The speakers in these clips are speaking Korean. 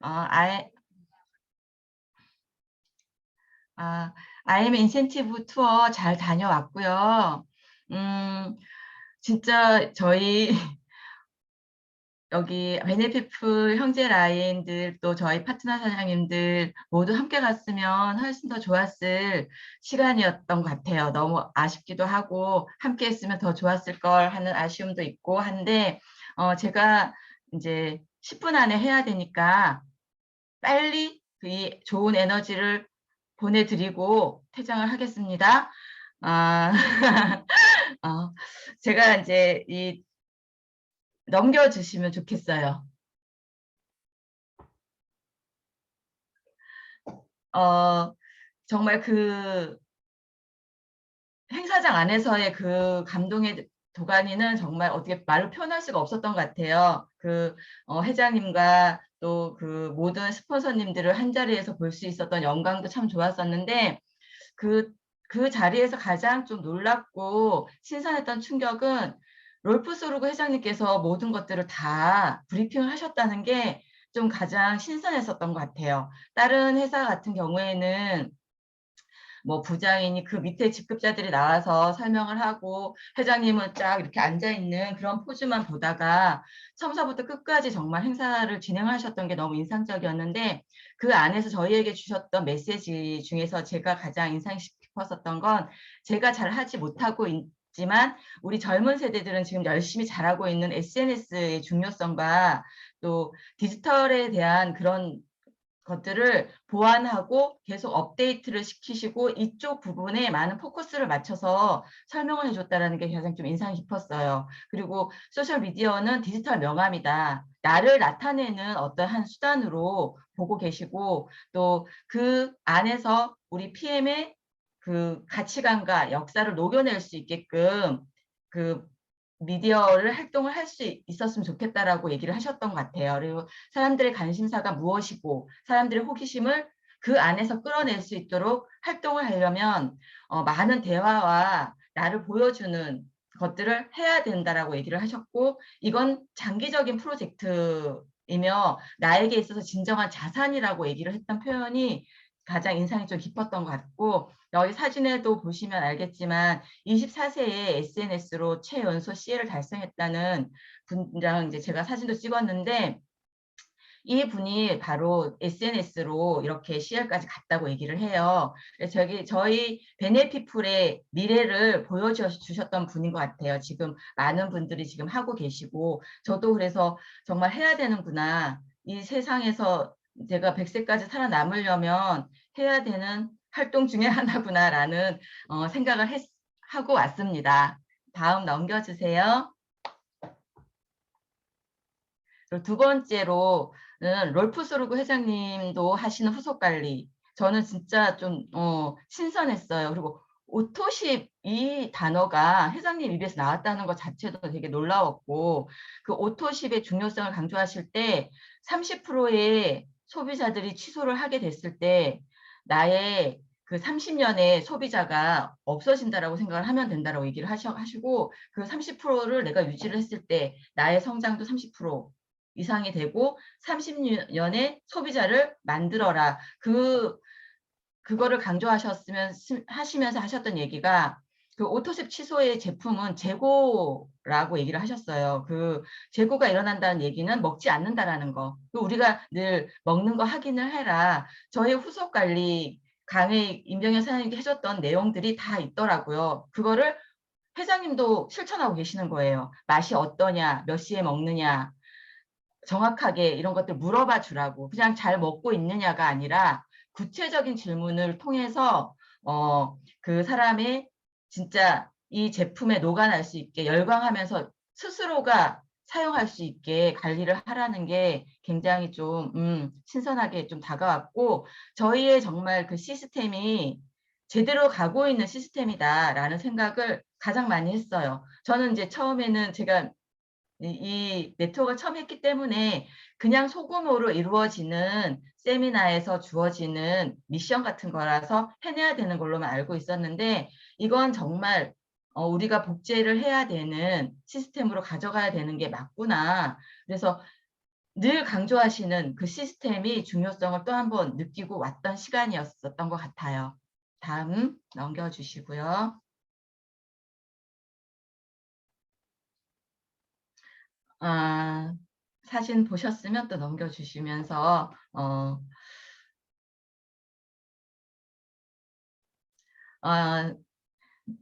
I, IM 인센티브 투어 잘 다녀왔고요. 음, 진짜 저희 여기 베네피프 형제 라인들 또 저희 파트너 사장님들 모두 함께 갔으면 훨씬 더 좋았을 시간이었던 것 같아요. 너무 아쉽기도 하고 함께 했으면 더 좋았을 걸 하는 아쉬움도 있고 한데 제가 이제 10분 안에 해야 되니까 빨리 이 좋은 에너지를 보내드리고 퇴장을 하겠습니다. 아, 어, 제가 이제 넘겨주시면 좋겠어요. 어, 정말 그 행사장 안에서의 그 감동의 도가니는 정말 어떻게 말로 표현할 수가 없었던 것 같아요. 회장님과 또 그 모든 스폰서님들을 한 자리에서 볼 수 있었던 영광도 참 좋았었는데 그, 그 자리에서 가장 좀 놀랍고 신선했던 충격은 롤프 소르그 회장님께서 모든 것들을 다 브리핑을 하셨다는 게 좀 가장 신선했었던 것 같아요. 다른 회사 같은 경우에는 뭐 부장이니 그 밑에 직급자들이 나와서 설명을 하고 회장님은 쫙 이렇게 앉아 있는 그런 포즈만 보다가 처음서부터 끝까지 정말 행사를 진행하셨던 게 너무 인상적이었는데 그 안에서 저희에게 주셨던 메시지 중에서 제가 가장 인상 깊었었던 건 제가 잘 하지 못하고 있지만 우리 젊은 세대들은 지금 열심히 잘하고 있는 SNS의 중요성과 또 디지털에 대한 그런 것들을 보완하고 계속 업데이트를 시키시고 이쪽 부분에 많은 포커스를 맞춰서 설명을 해줬다는 게 가장 좀 인상 깊었어요. 그리고 소셜미디어는 디지털 명함이다. 나를 나타내는 어떤 한 수단으로 보고 계시고 또 그 안에서 우리 PM의 그 가치관과 역사를 녹여낼 수 있게끔 그 미디어를 활동을 할 수 있었으면 좋겠다라고 얘기를 하셨던 것 같아요. 그리고 사람들의 관심사가 무엇이고 사람들의 호기심을 그 안에서 끌어낼 수 있도록 활동을 하려면 많은 대화와 나를 보여주는 것들을 해야 된다라고 얘기를 하셨고 이건 장기적인 프로젝트이며 나에게 있어서 진정한 자산이라고 얘기를 했던 표현이 가장 인상이 좀 깊었던 것 같고 여기 사진에도 보시면 알겠지만 24세에 SNS로 최연소 CL을 달성했다는 분이랑 이제 제가 사진도 찍었는데 이 분이 바로 SNS로 이렇게 CL까지 갔다고 얘기를 해요. 그래서 저희 베네피플의 미래를 보여주셨던 분인 것 같아요. 지금 많은 분들이 지금 하고 계시고 저도 그래서 정말 해야 되는구나. 이 세상에서 제가 100세까지 살아남으려면 해야 되는 활동 중에 하나구나라는 생각을 하고 왔습니다. 다음 넘겨주세요. 그리고 두 번째로는 롤프스루그 회장님도 하시는 후속 관리. 저는 진짜 좀 신선했어요. 그리고 오토십 이 단어가 회장님 입에서 나왔다는 것 자체도 되게 놀라웠고 그 오토십의 중요성을 강조하실 때 30%의 소비자들이 취소를 하게 됐을 때 나의 그 30년의 소비자가 없어진다라고 생각을 하면 된다라고 얘기를 하시고 그 30%를 내가 유지를 했을 때 나의 성장도 30% 이상이 되고 30년의 소비자를 만들어라. 그거를 강조하셨으면 하시면서 하셨던 얘기가 그 오토십 취소의 제품은 재고라고 얘기를 하셨어요. 그 재고가 일어난다는 얘기는 먹지 않는다라는 거. 우리가 늘 먹는 거 확인을 해라. 저희 후속 관리 강의 임정현 사장님께 해줬던 내용들이 다 있더라고요. 그거를 회장님도 실천하고 계시는 거예요. 맛이 어떠냐, 몇 시에 먹느냐, 정확하게 이런 것들 물어봐 주라고. 그냥 잘 먹고 있느냐가 아니라 구체적인 질문을 통해서 그 사람의 진짜 이 제품에 녹아날 수 있게 열광하면서 스스로가 사용할 수 있게 관리를 하라는 게 굉장히 좀 신선하게 좀 다가왔고 저희의 정말 그 시스템이 제대로 가고 있는 시스템이다라는 생각을 가장 많이 했어요. 저는 이제 처음에는 제가 이 네트워크를 처음 했기 때문에 그냥 소규모로 이루어지는 세미나에서 주어지는 미션 같은 거라서 해내야 되는 걸로만 알고 있었는데 이건 정말 우리가 복제를 해야 되는 시스템으로 가져가야 되는 게 맞구나. 그래서 늘 강조하시는 그 시스템이 중요성을 또 한 번 느끼고 왔던 시간이었었던 것 같아요. 다음 넘겨주시고요. 아, 사진 보셨으면 또 넘겨주시면서 어,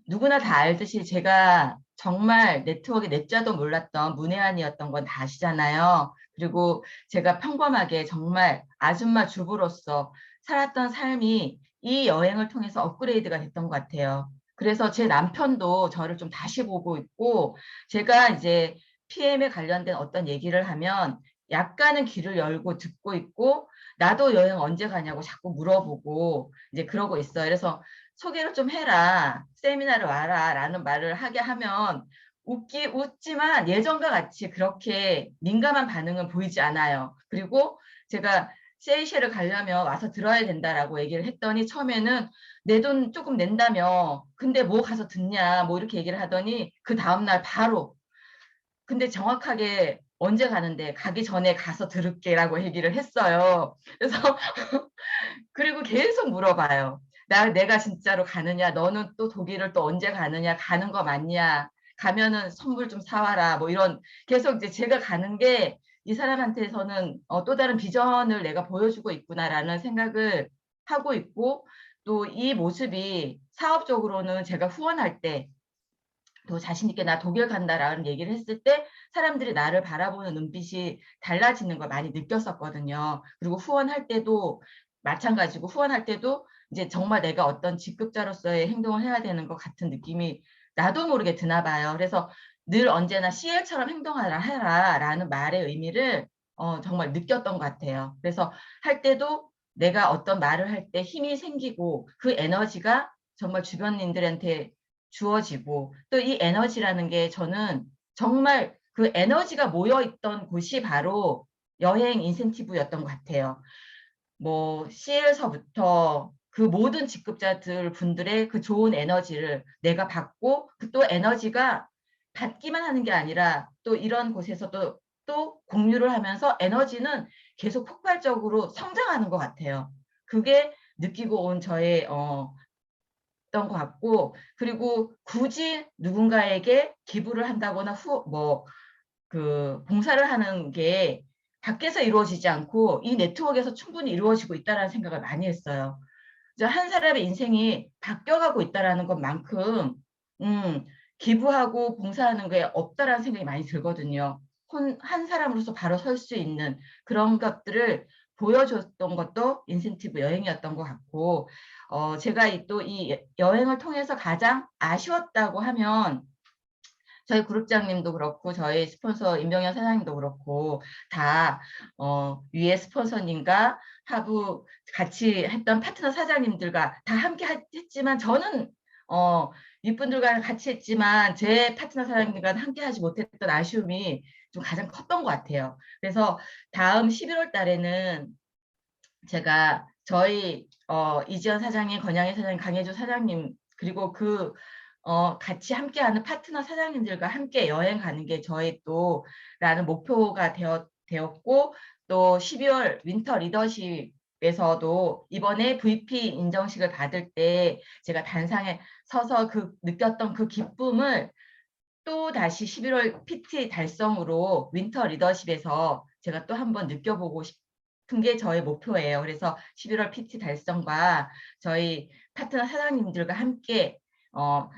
누구나 다 알듯이 제가 정말 네트워크의 넷자도 몰랐던 문외한이었던 건 다 아시잖아요. 그리고 제가 평범하게 정말 아줌마 주부로서 살았던 삶이 이 여행을 통해서 업그레이드가 됐던 것 같아요. 그래서 제 남편도 저를 좀 다시 보고 있고, 제가 이제 PM에 관련된 어떤 얘기를 하면 약간은 귀를 열고 듣고 있고, 나도 여행 언제 가냐고 자꾸 물어보고 이제 그러고 있어요. 그래서 소개를 좀 해라, 세미나를 와라 라는 말을 하게 하면 웃지만 예전과 같이 그렇게 민감한 반응은 보이지 않아요. 그리고 제가 세이셸을 가려면 와서 들어야 된다라고 얘기를 했더니 처음에는 내 돈 조금 낸다며, 근데 뭐 가서 듣냐 뭐 이렇게 얘기를 하더니 그 다음날 바로, 근데 정확하게 언제 가는데 가기 전에 가서 들을게라고 얘기를 했어요. 그래서 그리고 계속 물어봐요. 내가 진짜로 가느냐? 너는 또 독일을 또 언제 가느냐? 가는 거 맞냐? 가면은 선물 좀 사와라. 뭐 이런, 계속 이제 제가 가는 게 이 사람한테서는 또 다른 비전을 내가 보여주고 있구나라는 생각을 하고 있고, 또 이 모습이 사업적으로는 제가 후원할 때 더 자신 있게 나 독일 간다라는 얘기를 했을 때 사람들이 나를 바라보는 눈빛이 달라지는 걸 많이 느꼈었거든요. 그리고 후원할 때도 마찬가지고, 후원할 때도 이제 정말 내가 어떤 직급자로서의 행동을 해야 되는 것 같은 느낌이 나도 모르게 드나 봐요. 그래서 늘 언제나 CL처럼 행동하라 해라라는 말의 의미를 정말 느꼈던 것 같아요. 그래서 할 때도 내가 어떤 말을 할 때 힘이 생기고 그 에너지가 정말 주변인들한테 주어지고, 또 이 에너지라는 게 저는 정말 그 에너지가 모여 있던 곳이 바로 여행 인센티브였던 것 같아요. 뭐 C에서부터 그 모든 직급자들 분들의 그 좋은 에너지를 내가 받고, 그 또 에너지가 받기만 하는 게 아니라 또 이런 곳에서 또 공유를 하면서 에너지는 계속 폭발적으로 성장하는 것 같아요. 그게 느끼고 온 저의 것 같고, 그리고 굳이 누군가에게 기부를 한다거나 봉사를 하는 게 밖에서 이루어지지 않고 이 네트워크에서 충분히 이루어지고 있다는 생각을 많이 했어요. 한 사람의 인생이 바뀌어가고 있다는 것만큼 기부하고 봉사하는 게 없다라는 생각이 많이 들거든요. 한 사람으로서 바로 설 수 있는 그런 것들을 보여줬던 것도 인센티브 여행이었던 것 같고, 제가 또 이 여행을 통해서 가장 아쉬웠다고 하면, 저희 그룹장님도 그렇고 저희 스폰서 임병현 사장님도 그렇고 다 위에 스폰서님과 하부 같이 했던 파트너 사장님들과 다 함께 했지만, 저는 윗분들과 같이 했지만 제 파트너 사장님과 함께 하지 못했던 아쉬움이 좀 가장 컸던 것 같아요. 그래서 다음 11월 달에는 제가 저희 이지연 사장님, 권양희 사장님, 강혜주 사장님, 그리고 같이 함께하는 파트너 사장님들과 함께 여행 가는 게 저희 또라는 목표가 되었고, 또 12월 윈터 리더십에서도 이번에 VP 인정식을 받을 때 제가 단상에 서서 느꼈던 그 기쁨을 또 다시 11월 PT 달성으로 윈터 리더십에서 제가 또 한번 느껴보고 싶은 게 저의 목표예요. 그래서 11월 PT 달성과 저희 파트너 사장님들과 함께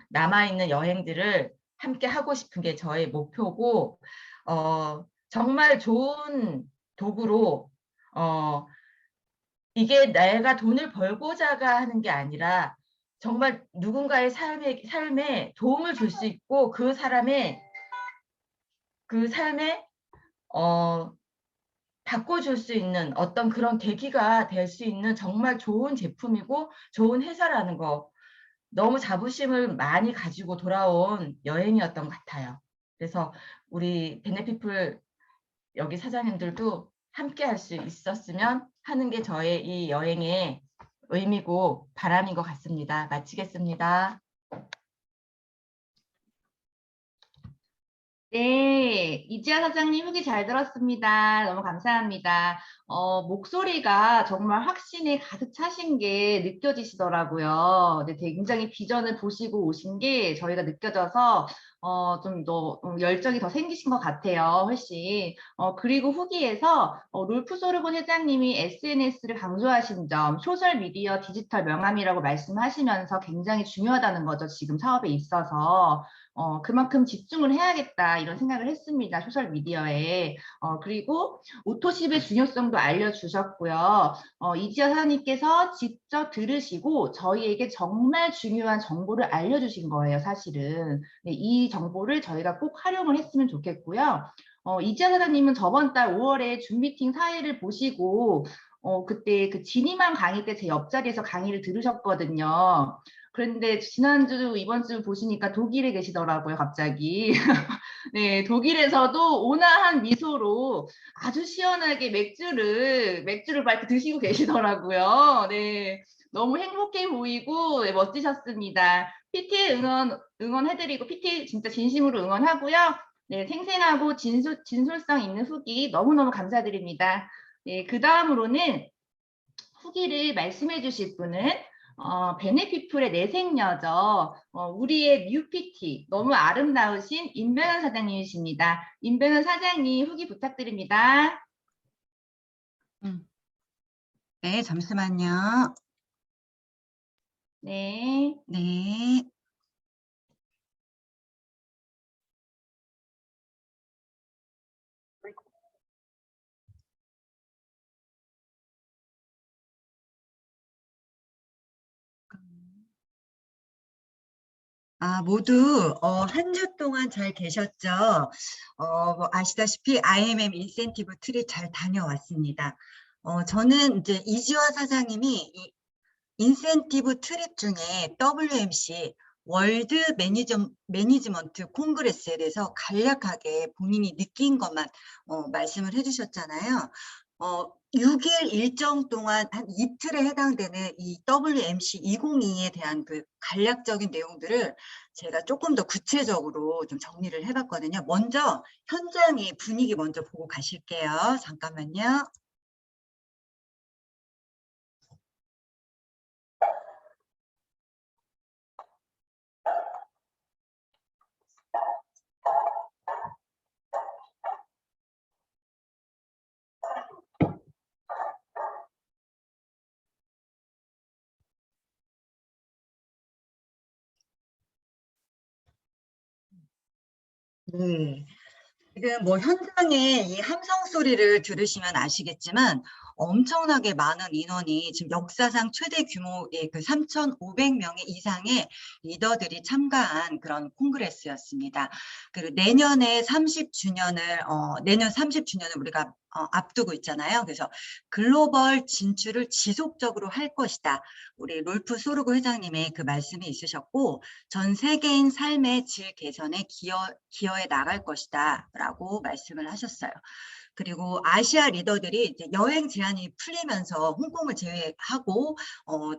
남아있는 여행들을 함께 하고 싶은 게 저의 목표고, 정말 좋은 도구로 이게 내가 돈을 벌고자가 하는 게 아니라 정말 누군가의 삶에 도움을 줄 수 있고 그 삶에 어, 바꿔줄 수 있는 어떤 그런 계기가 될 수 있는 정말 좋은 제품이고 좋은 회사라는 거, 너무 자부심을 많이 가지고 돌아온 여행이었던 것 같아요. 그래서 우리 베네피플 여기 사장님들도 함께 할 수 있었으면 하는 게 저의 이 여행의 의미고 바람인 것 같습니다. 마치겠습니다. 네, 이지아 사장님 후기 잘 들었습니다. 너무 감사합니다. 목소리가 정말 확신에 가득 차신 게 느껴지시더라고요. 네, 되게 굉장히 비전을 보시고 오신 게 저희가 느껴져서 좀 더 열정이 더 생기신 것 같아요, 훨씬. 그리고 후기에서 롤프 소르본 회장님이 SNS를 강조하신 점, 소셜 미디어 디지털 명함이라고 말씀하시면서 굉장히 중요하다는 거죠, 지금 사업에 있어서. 그만큼 집중을 해야겠다 이런 생각을 했습니다. 소셜 미디어에. 그리고 오토십의 중요성도 알려주셨고요. 이지아 사장님께서 직접 들으시고 저희에게 정말 중요한 정보를 알려주신 거예요, 사실은. 네, 이 정보를 저희가 꼭 활용을 했으면 좋겠고요. 이지아 사장님은 저번 달 5월에 줌 미팅 사회를 보시고 그때 그 진이만 강의 때 제 옆자리에서 강의를 들으셨거든요. 그런데 지난주, 이번 주 보시니까 독일에 계시더라고요, 갑자기. 네, 독일에서도 온화한 미소로 아주 시원하게 맥주를 막 이렇게 드시고 계시더라고요. 네, 너무 행복해 보이고 네, 멋지셨습니다. PT 응원해드리고 PT 진짜 진심으로 응원하고요. 네, 생생하고 진솔성 있는 후기 너무너무 감사드립니다. 네, 그 다음으로는 후기를 말씀해 주실 분은 베네피플의 내생녀죠. 우리의 뉴 PT 너무 아름다우신 임병현 사장님이십니다. 임병현 사장님 후기 부탁드립니다. 네, 잠시만요. 네. 네. 모두 한 주 동안 잘 계셨죠? 뭐 아시다시피 IMM 인센티브 트립 잘 다녀왔습니다. 저는 이제 이지화 사장님이 이 인센티브 트립 중에 WMC 월드 매니지먼트 콩그레스에 대해서 간략하게 본인이 느낀 것만 말씀을 해주셨잖아요. 6일 일정 동안 한 이틀에 해당되는 이 WMC 2022에 대한 그 간략적인 내용들을 제가 조금 더 구체적으로 좀 정리를 해봤거든요. 먼저 현장의 분위기 먼저 보고 가실게요. 잠깐만요. 네. 지금 뭐 현장에 이 함성 소리를 들으시면 아시겠지만 엄청나게 많은 인원이 지금 역사상 최대 규모의 그 3,500명 이상의 리더들이 참가한 그런 콩그레스였습니다. 그리고 내년에 30주년을 내년 30주년을 우리가 앞두고 있잖아요. 그래서 글로벌 진출을 지속적으로 할 것이다. 우리 롤프 소르고 회장님의 그 말씀이 있으셨고 전 세계인 삶의 질 개선에 기여해 나갈 것이다 라고 말씀을 하셨어요. 그리고 아시아 리더들이 이제 여행 제한이 풀리면서 홍콩을 제외하고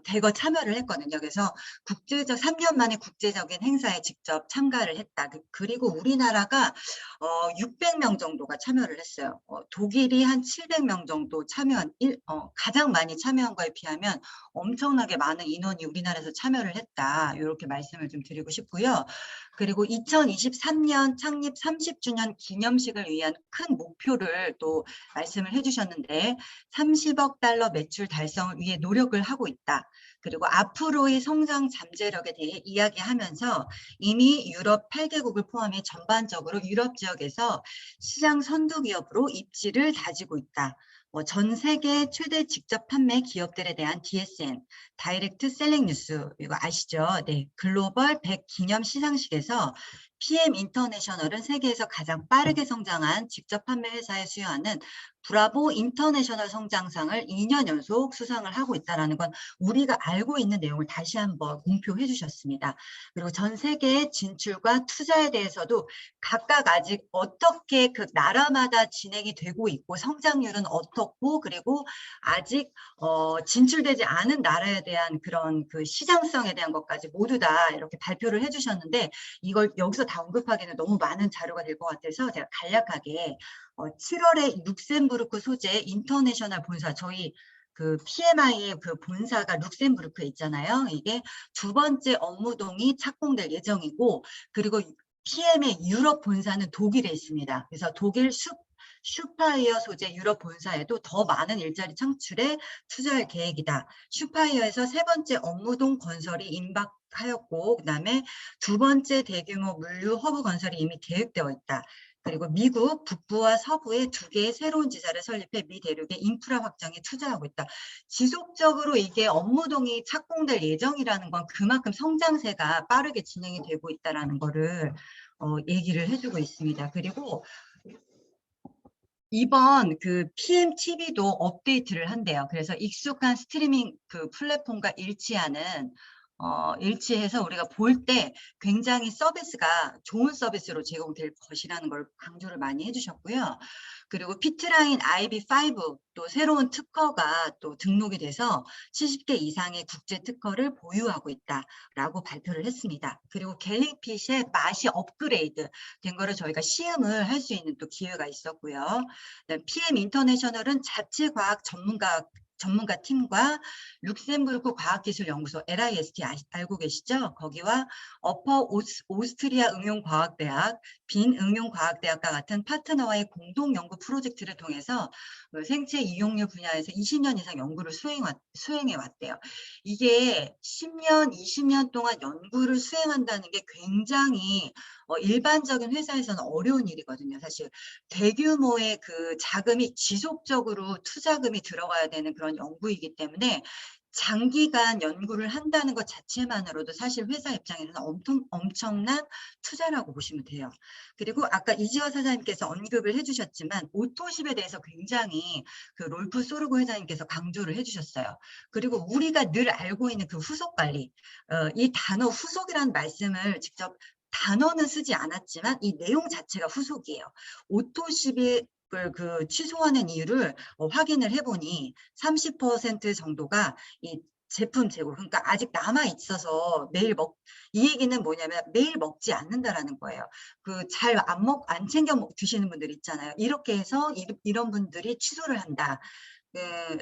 대거 참여를 했거든요. 그래서 3년 만에 국제적인 행사에 직접 참가를 했다. 그리고 우리나라가 600명 정도가 참여를 했어요. 독일이 한 700명 정도 참여한 가장 많이 참여한 거에 비하면 엄청나게 많은 인원이 우리나라에서 참여를 했다. 이렇게 말씀을 좀 드리고 싶고요. 그리고 2023년 창립 30주년 기념식을 위한 큰 목표를 또 말씀을 해주셨는데 30억 달러 매출 달성을 위해 노력을 하고 있다. 그리고 앞으로의 성장 잠재력에 대해 이야기하면서 이미 유럽 8개국을 포함해 전반적으로 유럽 지역에서 시장 선도 기업으로 입지를 다지고 있다. 전 세계 최대 직접 판매 기업들에 대한 DSN, 다이렉트 셀링 뉴스, 이거 아시죠? 네, 글로벌 100 기념 시상식에서 PM 인터내셔널은 세계에서 가장 빠르게 성장한 직접 판매 회사에 수여하는 브라보 인터내셔널 성장상을 2년 연속 수상을 하고 있다는 건 우리가 알고 있는 내용을 다시 한번 공표해 주셨습니다. 그리고 전 세계 진출과 투자에 대해서도 각각 아직 어떻게 그 나라마다 진행이 되고 있고 성장률은 어떻고 그리고 아직 진출되지 않은 나라에 대한 그런 그 시장성에 대한 것까지 모두 다 이렇게 발표를 해주셨는데 이걸 여기서 다 언급하기는 너무 많은 자료가 될 것 같아서 제가 간략하게 7월에 룩셈부르크 소재 인터내셔널 본사 저희 그 PMI의 그 본사가 룩셈부르크에 있잖아요. 이게 두 번째 업무동이 착공될 예정이고 그리고 PM의 유럽 본사는 독일에 있습니다. 그래서 독일 슈파이어 소재 유럽 본사에도 더 많은 일자리 창출에 투자할 계획이다. 슈파이어에서 세 번째 업무동 건설이 임박하였고 그다음에 두 번째 대규모 물류 허브 건설이 이미 계획되어 있다. 그리고 미국 북부와 서부에 두 개의 새로운 지사를 설립해 미 대륙의 인프라 확장에 투자하고 있다. 지속적으로 이게 업무동이 착공될 예정이라는 건 그만큼 성장세가 빠르게 진행이 되고 있다는 거를 얘기를 해주고 있습니다. 그리고 이번 그 PMTV도 업데이트를 한대요. 그래서 익숙한 스트리밍 그 플랫폼과 일치해서 우리가 볼 때 굉장히 서비스가 좋은 서비스로 제공될 것이라는 걸 강조를 많이 해주셨고요. 그리고 피트라인 IB5 또 새로운 특허가 또 등록이 돼서 70개 이상의 국제 특허를 보유하고 있다라고 발표를 했습니다. 그리고 갤릭핏의 맛이 업그레이드 된 거를 저희가 시음을 할 수 있는 또 기회가 있었고요. PM 인터내셔널은 자체 과학 전문가 팀과 룩셈부르크 과학기술연구소 LIST 알고 계시죠? 거기와 어퍼 오스트리아 응용과학대학, 빈 응용과학대학과 같은 파트너와의 공동 연구 프로젝트를 통해서 생체 이용률 분야에서 20년 이상 연구를 수행해 왔대요. 이게 10년, 20년 동안 연구를 수행한다는 게 굉장히 일반적인 회사에서는 어려운 일이거든요. 사실 대규모의 그 자금이 지속적으로 투자금이 들어가야 되는 그런 연구이기 때문에 장기간 연구를 한다는 것 자체만으로도 사실 회사 입장에서는 엄청난 투자라고 보시면 돼요. 그리고 아까 이지화 사장님께서 언급을 해주셨지만 오토십에 대해서 굉장히 그 롤프 소르고 회장님께서 강조를 해주셨어요. 그리고 우리가 늘 알고 있는 그 후속 관리, 이 단어 후속이라는 말씀을 직접 단어는 쓰지 않았지만 이 내용 자체가 후속이에요. 오토십이 그 취소하는 이유를 확인을 해보니 30% 정도가 이 제품 재고 그러니까 아직 남아 있어서 이 얘기는 뭐냐면 매일 먹지 않는다라는 거예요. 그 잘 안 챙겨 드시는 분들 있잖아요. 이렇게 해서 이런 분들이 취소를 한다.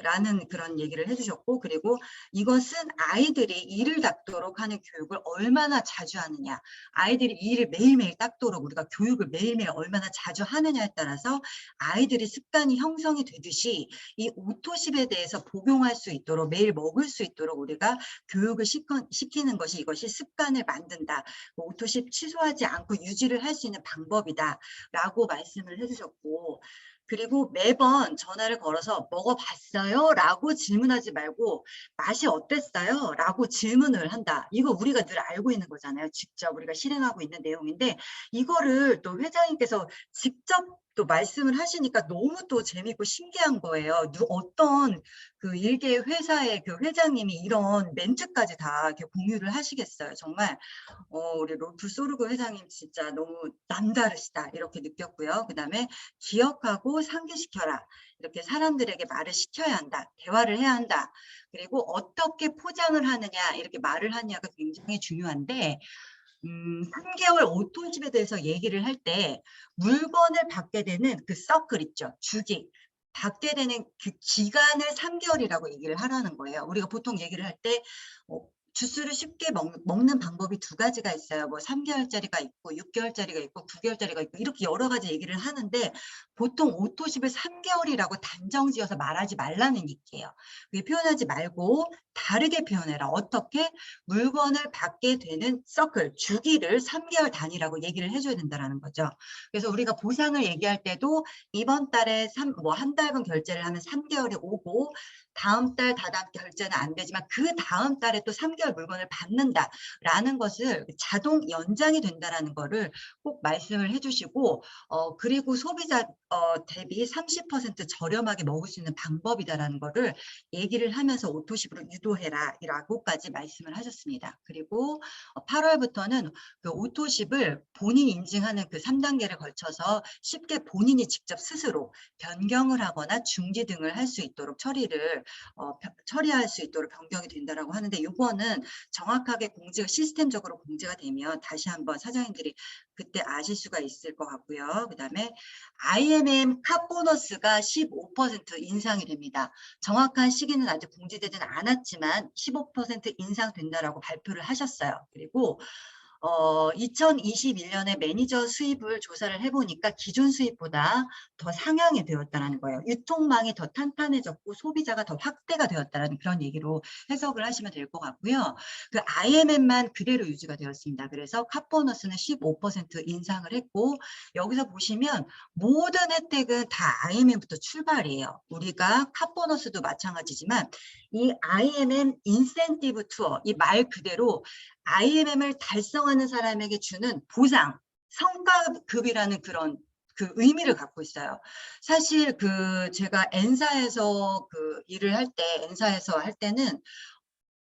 라는 그런 얘기를 해주셨고 그리고 이것은 아이들이 이를 닦도록 하는 교육을 얼마나 자주 하느냐 아이들이 이를 매일매일 닦도록 우리가 교육을 매일매일 얼마나 자주 하느냐에 따라서 아이들이 습관이 형성이 되듯이 이 오토십에 대해서 복용할 수 있도록 매일 먹을 수 있도록 우리가 교육을 시키는 것이 이것이 습관을 만든다 오토십 취소하지 않고 유지를 할 수 있는 방법이다 라고 말씀을 해주셨고 그리고 매번 전화를 걸어서 먹어봤어요? 라고 질문하지 말고 맛이 어땠어요? 라고 질문을 한다. 이거 우리가 늘 알고 있는 거잖아요. 직접 우리가 실행하고 있는 내용인데 이거를 또 회장님께서 직접 또 말씀을 하시니까 너무 또 재밌고 신기한 거예요. 어떤 그 일개 회사의 그 회장님이 이런 멘트까지 다 이렇게 공유를 하시겠어요. 정말 우리 롤프 소르고 회장님 진짜 너무 남다르시다 이렇게 느꼈고요. 그 다음에 기억하고 상기시켜라. 이렇게 사람들에게 말을 시켜야 한다. 대화를 해야 한다. 그리고 어떻게 포장을 하느냐 이렇게 말을 하느냐가 굉장히 중요한데 3개월 오토십에 대해서 얘기를 할 때 물건을 받게 되는 그 서클 있죠. 주기. 받게 되는 그 기간을 3개월이라고 얘기를 하라는 거예요. 우리가 보통 얘기를 할 때 주스를 쉽게 먹는 방법이 두 가지가 있어요. 뭐 3개월짜리가 있고 6개월짜리가 있고 9개월짜리가 있고 이렇게 여러 가지 얘기를 하는데 보통 오토십을 3개월이라고 단정 지어서 말하지 말라는 얘기예요. 그게 표현하지 말고 다르게 표현해라. 어떻게? 물건을 받게 되는 서클, 주기를 3개월 단위라고 얘기를 해줘야 된다는 거죠. 그래서 우리가 보상을 얘기할 때도 이번 달에 한 달분 결제를 하면 3개월이 오고 다음 달 다다음 결제는 안 되지만 그 다음 달에 또 3개월 물건을 받는다라는 것을 자동 연장이 된다라는 거를 꼭 말씀을 해주시고 그리고 대비 30% 저렴하게 먹을 수 있는 방법이다라는 거를 얘기를 하면서 오토십으로 유도해라라고까지 말씀을 하셨습니다. 그리고 8월부터는 그 오토십을 본인이 인증하는 그 3단계를 걸쳐서 쉽게 본인이 직접 스스로 변경을 하거나 중지 등을 할 수 있도록 처리할 수 있도록 변경이 된다라고 하는데, 이거는 정확하게 시스템적으로 공지가 되면 다시 한번 사장님들이 그때 아실 수가 있을 것 같고요. 그다음에 IMM 카 보너스가 15% 인상이 됩니다. 정확한 시기는 아직 공지되지는 않았지만 15% 인상된다라고 발표를 하셨어요. 그리고 2021년에 매니저 수입을 조사를 해보니까 기존 수입보다 더 상향이 되었다는 거예요. 유통망이 더 탄탄해졌고 소비자가 더 확대가 되었다는 그런 얘기로 해석을 하시면 될 것 같고요. 그 IMM만 그대로 유지가 되었습니다. 그래서 카보너스는 15% 인상을 했고, 여기서 보시면 모든 혜택은 다 IMM부터 출발이에요. 우리가 카보너스도 마찬가지지만 이 IMM 인센티브 투어, 이 말 그대로 IMM을 달성하는 사람에게 주는 보상, 성과급이라는 그런 그 의미를 갖고 있어요. 사실 제가 엔사에서 일을 할 때, 엔사에서 할 때는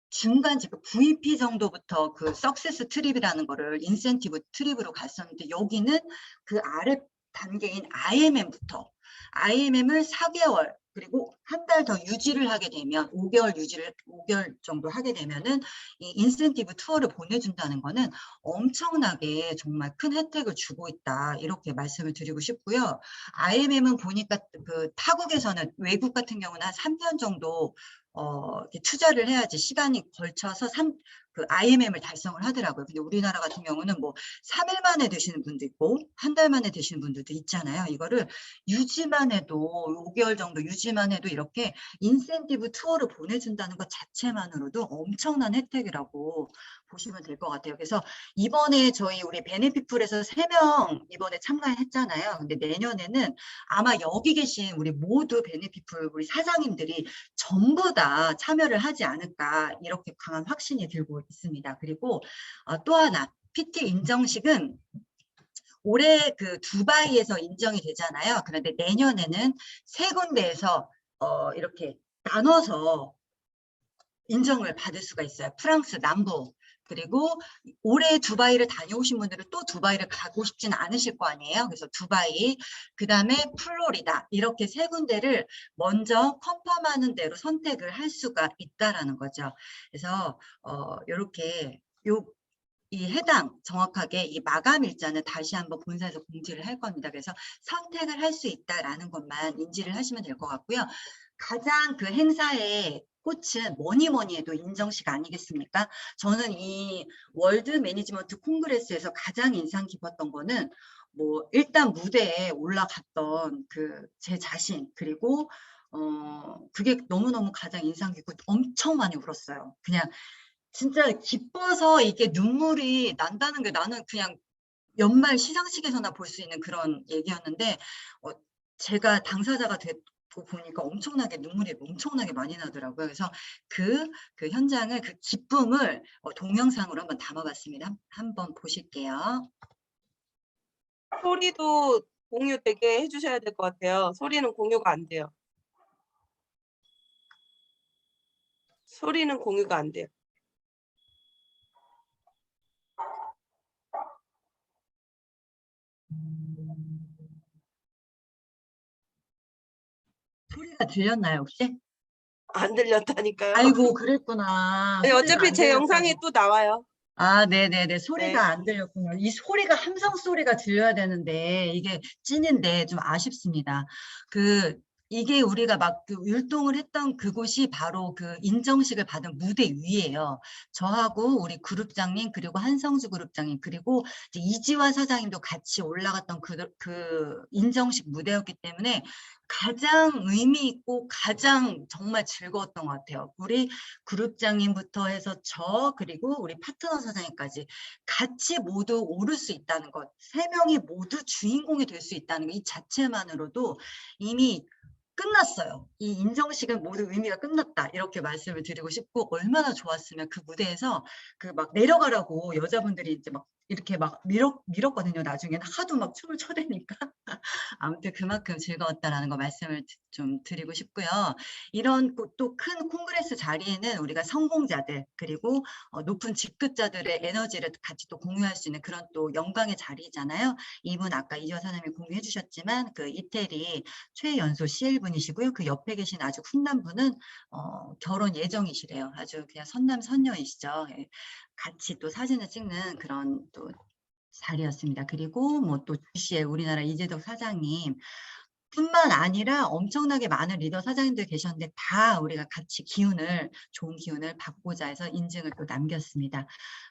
중간 지금 VP 정도부터 그 석세스 트립이라는 거를 인센티브 트립으로 갔었는데, 여기는 그 아래 단계인 IMM부터 IMM을 4개월 그리고 한 달 더 유지를 하게 되면 5개월 정도 하게 되면은 이 인센티브 투어를 보내준다는 거는 엄청나게 정말 큰 혜택을 주고 있다, 이렇게 말씀을 드리고 싶고요. IMM은 보니까 그 타국에서는, 외국 같은 경우는 한 3년 정도 이렇게 투자를 해야지 시간이 걸쳐서 그 IMM을 달성을 하더라고요. 근데 우리나라 같은 경우는 뭐 3일 만에 되시는 분도 있고 한 달 만에 되시는 분들도 있잖아요. 이거를 유지만 해도 5개월 정도 유지만 해도 이렇게 인센티브 투어를 보내준다는 것 자체만으로도 엄청난 혜택이라고 보시면 될 것 같아요. 그래서 이번에 우리 베네핏풀에서 3명 이번에 참가했잖아요. 근데 내년에는 아마 여기 계신 우리 모두 베네핏풀 우리 사장님들이 전부 다 참여를 하지 않을까, 이렇게 강한 확신이 들고 있습니다. 그리고 또 하나, PT 인정식은 올해 그 두바이에서 인정이 되잖아요. 그런데 내년에는 3군데에서 이렇게 나눠서 인정을 받을 수가 있어요. 프랑스 남부. 그리고 올해 두바이를 다녀오신 분들은 또 두바이를 가고 싶지는 않으실 거 아니에요. 그래서 두바이, 그 다음에 플로리다, 이렇게 3군데를 먼저 컨펌하는 대로 선택을 할 수가 있다라는 거죠. 그래서 이렇게 이 해당 정확하게 이 마감 일자는 다시 한번 본사에서 공지를 할 겁니다. 그래서 선택을 할 수 있다라는 것만 인지를 하시면 될 것 같고요. 가장 그 행사의 꽃은 뭐니 해도 인정식 아니겠습니까? 저는 이 월드 매니지먼트 콩그레스에서 가장 인상 깊었던 거는 뭐 일단 무대에 올라갔던 그 제 자신, 그리고 그게 너무너무 가장 인상 깊고 엄청 많이 울었어요. 그냥 진짜 기뻐서 이게 눈물이 난다는 게, 나는 그냥 연말 시상식에서나 볼 수 있는 그런 얘기였는데, 제가 당사자가 되고 보니까 눈물이 엄청나게 많이 나더라고요. 그래서 그 현장을, 그 기쁨을 동영상으로 한번 담아봤습니다. 한번 보실게요. 소리도 공유 되게 해주셔야 될 것 같아요. 소리는 공유가 안 돼요. 소리는 공유가 안 돼요. 소리가 들렸나요, 혹시? 안 들렸다니까요. 아이고, 그랬구나. 아니, 소리가 어차피 안 제 영상에 들렸다고. 또 나와요. 아, 네네네. 소리가 네. 안 들렸군요. 이 소리가, 함성 소리가 들려야 되는데, 이게 찐인데 좀 아쉽습니다. 이게 우리가 막 율동을 했던 그곳이 바로 그 인정식을 받은 무대 위예요. 저하고 우리 그룹장님, 그리고 한성주 그룹장님, 그리고 이제 이지화 사장님도 같이 올라갔던 그 인정식 무대였기 때문에 가장 의미 있고 가장 정말 즐거웠던 것 같아요. 우리 그룹장님부터 해서 그리고 우리 파트너 사장님까지 같이 모두 오를 수 있다는 것, 3명이 모두 주인공이 될 수 있다는 것, 이 자체만으로도 이미 끝났어요. 이 인정식은 모두 의미가 끝났다, 이렇게 말씀을 드리고 싶고, 얼마나 좋았으면 그 무대에서 그 막 내려가라고 여자분들이 이제 막 이렇게 막 밀었거든요. 나중에는 하도 막 춤을 춰대니까. 아무튼 그만큼 즐거웠다라는 거 말씀을 좀 드리고 싶고요. 이런 또 큰 콩그레스 자리에는 우리가 성공자들 그리고 높은 직급자들의 에너지를 같이 또 공유할 수 있는 그런 또 영광의 자리잖아요. 이분 아까 이지화 사장님이 공유해 주셨지만 그 이태리 최연소 CL분이시고요. 그 옆에 계신 아주 훈남 분은 결혼 예정이시래요. 아주 그냥 선남선녀이시죠. 예. 같이 또 사진을 찍는 그런 또 자리였습니다. 그리고 뭐 또 주시에 우리나라 이재덕 사장님 뿐만 아니라 엄청나게 많은 리더 사장님들 계셨는데 다 우리가 같이 좋은 기운을 받고자 해서 인증을 또 남겼습니다.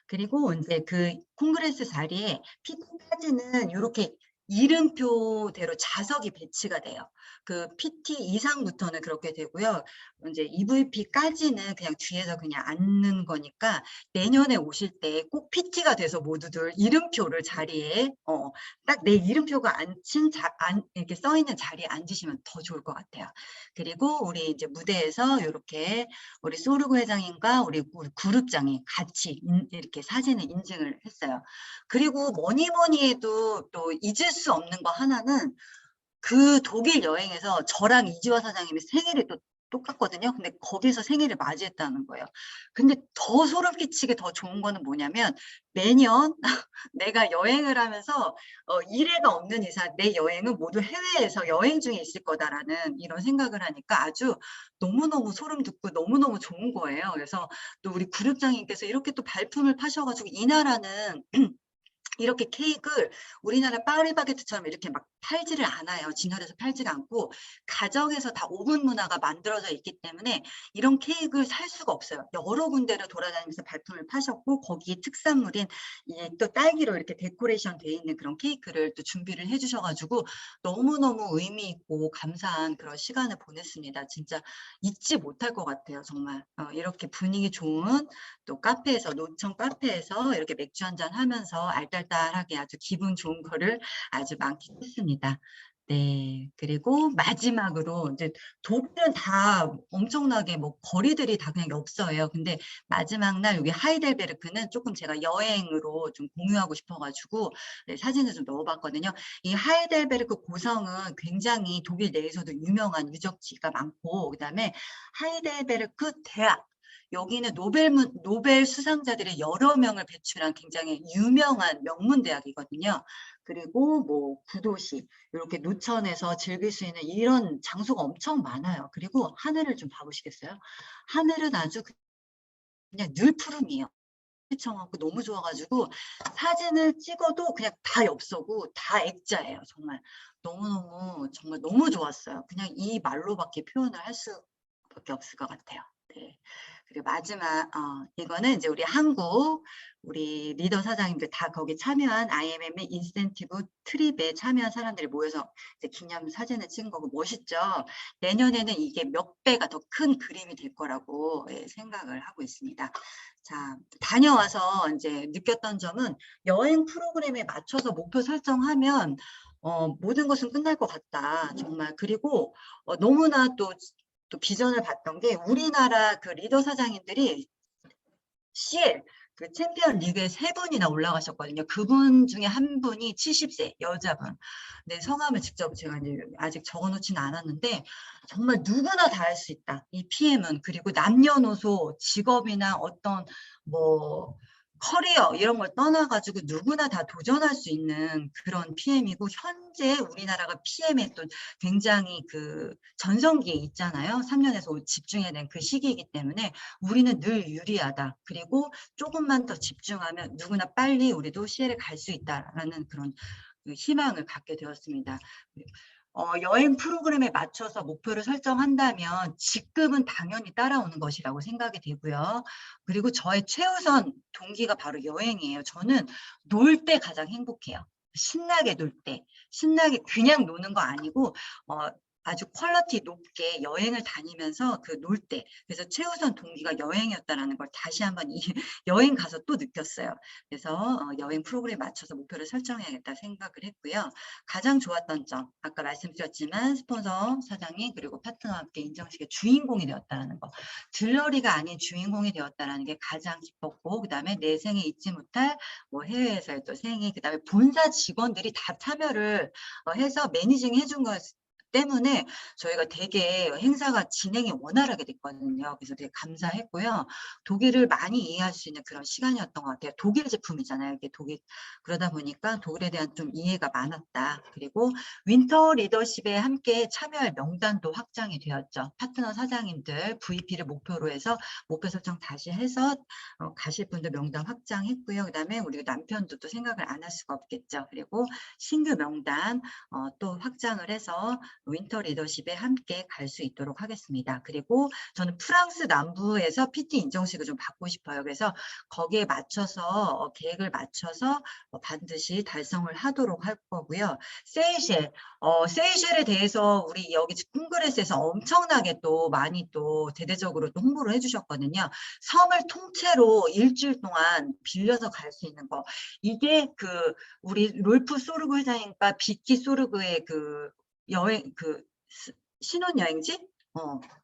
그리고 이제 그 콩그레스 자리에 PT까지는 이렇게 이름표대로 좌석이 배치가 돼요. 그 PT 이상부터는 그렇게 되고요. 이제 EVP까지는 그냥 뒤에서 그냥 앉는 거니까 내년에 오실 때 꼭 PT가 돼서 모두들 이름표를 자리에 딱 내 이름표가 이렇게 써 있는 자리에 앉으시면 더 좋을 것 같아요. 그리고 우리 이제 무대에서 이렇게 우리 소르고 회장님과 우리 그룹장이 같이 이렇게 사진을 인증을 했어요. 그리고 뭐니 해도 또 잊을 수 없는 거 하나는 그 독일 여행에서 저랑 이지화 사장님이 생일이 또 똑같거든요. 근데 거기서 생일을 맞이했다는 거예요. 근데 더 소름 끼치게 더 좋은 거는 뭐냐면 매년 내가 여행을 하면서 일회가 없는 이상 내 여행은 모두 해외에서 여행 중에 있을 거다라는 이런 생각을 하니까 아주 너무너무 소름 돋고 너무너무 좋은 거예요. 그래서 또 우리 그룹장님께서 이렇게 또 발품을 파셔가지고 이 나라는 이렇게 케이크를 우리나라 파리바게트처럼 이렇게 막 팔지를 않아요. 진열해서 팔지를 않고 가정에서 다 오븐 문화가 만들어져 있기 때문에 이런 케이크를 살 수가 없어요. 여러 군데를 돌아다니면서 발품을 파셨고 거기에 특산물인 또 딸기로 이렇게 데코레이션 돼 있는 그런 케이크를 또 준비를 해주셔가지고 너무너무 의미 있고 감사한 그런 시간을 보냈습니다. 진짜 잊지 못할 것 같아요. 정말 이렇게 분위기 좋은 또 카페에서 노천 카페에서 이렇게 맥주 한잔 하면서 알딸딸하게 아주 기분 좋은 거를 아주 만끽했습니다. 네, 그리고 마지막으로 이제 독일은 다 엄청나게 뭐 거리들이 다 그냥 엽서예요. 근데 마지막 날 여기 하이델베르크는 조금 제가 여행으로 좀 공유하고 싶어가지고 네, 사진을 좀 넣어봤거든요. 이 하이델베르크 고성은 굉장히 독일 내에서도 유명한 유적지가 많고 그다음에 하이델베르크 대학 여기는 노벨 수상자들의 여러 명을 배출한 굉장히 유명한 명문 대학이거든요. 그리고 뭐 구도시 이렇게 노천에서 즐길 수 있는 이런 장소가 엄청 많아요. 그리고 하늘을 좀 봐보시겠어요? 하늘은 아주 그냥 늘 푸름이에요. 청하고 너무 좋아가지고 사진을 찍어도 그냥 다 엽서고 다 액자예요. 정말 너무너무 정말 너무 좋았어요. 그냥 이 말로밖에 표현을 할 수밖에 없을 것 같아요. 네. 그리고 마지막 이거는 이제 우리 한국 우리 리더 사장님들 다 거기 참여한 IMM 인센티브 트립에 참여한 사람들이 모여서 이제 기념 사진을 찍은 거고 멋있죠. 내년에는 이게 몇 배가 더 큰 그림이 될 거라고 생각을 하고 있습니다. 자, 다녀와서 이제 느꼈던 점은 여행 프로그램에 맞춰서 목표 설정하면 모든 것은 끝날 것 같다. 정말. 그리고 너무나 또 비전을 봤던 게 우리나라 그 리더 사장님들이 CL 그 챔피언 리그에 3분이나 올라가셨거든요. 그분 중에 한 분이 70세 여자분. 네, 성함을 직접 제가 이제 아직 적어놓지는 않았는데 정말 누구나 다 할 수 있다. 이 PM은 그리고 남녀노소 직업이나 어떤 뭐 커리어 이런 걸 떠나가지고 누구나 다 도전할 수 있는 그런 PM이고 현재 우리나라가 PM에 또 굉장히 그 전성기에 있잖아요. 3년에서 5 집중해야 되는 그 시기이기 때문에 우리는 늘 유리하다. 그리고 조금만 더 집중하면 누구나 빨리 우리도 CL에 갈 수 있다라는 그런 희망을 갖게 되었습니다. 여행 프로그램에 맞춰서 목표를 설정한다면 직급은 당연히 따라오는 것이라고 생각이 되고요. 그리고 저의 최우선 동기가 바로 여행이에요. 저는 놀 때 가장 행복해요. 신나게 놀 때. 신나게 그냥 노는 거 아니고 아주 퀄리티 높게 여행을 다니면서 그 놀 때, 그래서 최우선 동기가 여행이었다라는 걸 다시 한번 이 여행 가서 또 느꼈어요. 그래서 여행 프로그램에 맞춰서 목표를 설정해야겠다 생각을 했고요. 가장 좋았던 점, 아까 말씀드렸지만 스폰서 사장님 그리고 파트너와 함께 인정식의 주인공이 되었다는 거, 들러리가 아닌 주인공이 되었다는 게 가장 기뻤고, 그다음에 내 생에 잊지 못할 뭐 해외에서의 또 생애, 그다음에 본사 직원들이 다 참여를 해서 매니징 해준 것 때문에 저희가 되게 행사가 진행이 원활하게 됐거든요. 그래서 되게 감사했고요. 독일을 많이 이해할 수 있는 그런 시간이었던 것 같아요. 독일 제품이잖아요. 이게 독일, 그러다 보니까 독일에 대한 좀 이해가 많았다. 그리고 윈터 리더십에 함께 참여할 명단도 확장이 되었죠. 파트너 사장님들 VP를 목표로 해서 목표 설정 다시 해서 가실 분들 명단 확장했고요. 그다음에 우리 남편도 또 생각을 안 할 수가 없겠죠. 그리고 신규 명단 또 확장을 해서 윈터 리더십에 함께 갈 수 있도록 하겠습니다. 그리고 저는 프랑스 남부에서 PT 인정식을 좀 받고 싶어요. 그래서 거기에 맞춰서 계획을 맞춰서 반드시 달성을 하도록 할 거고요. 세이셸에 대해서 우리 여기 콩그레스에서 엄청나게 또 많이 또 대대적으로 또 홍보를 해주셨거든요. 섬을 통째로 일주일 동안 빌려서 갈 수 있는 거. 이게 그 우리 롤프 소르그 회장님과 비키 소르그의 그 여행 그 신혼여행지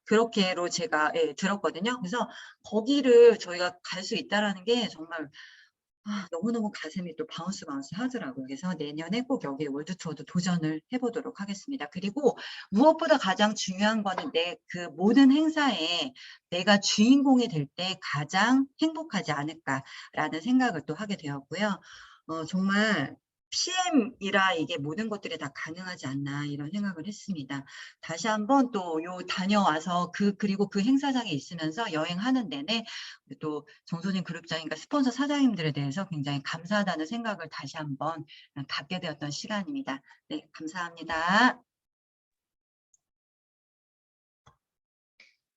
그렇게로 제가 들었거든요. 그래서 거기를 저희가 갈 수 있다라는 게 정말 너무너무 가슴이 또 바운스 하더라고요. 그래서 내년에 꼭 여기 월드 투어도 도전을 해보도록 하겠습니다. 그리고 무엇보다 가장 중요한 거는 그 모든 행사에 내가 주인공이 될 때 가장 행복하지 않을까라는 생각을 또 하게 되었고요. 정말 PM이라 이게 모든 것들이 다 가능하지 않나 이런 생각을 했습니다. 다시 한번 또 다녀와서 그리고 그 행사장에 있으면서 여행하는 내내 또 정소진 그룹장님과 스폰서 사장님들에 대해서 굉장히 감사하다는 생각을 다시 한번 갖게 되었던 시간입니다. 네, 감사합니다.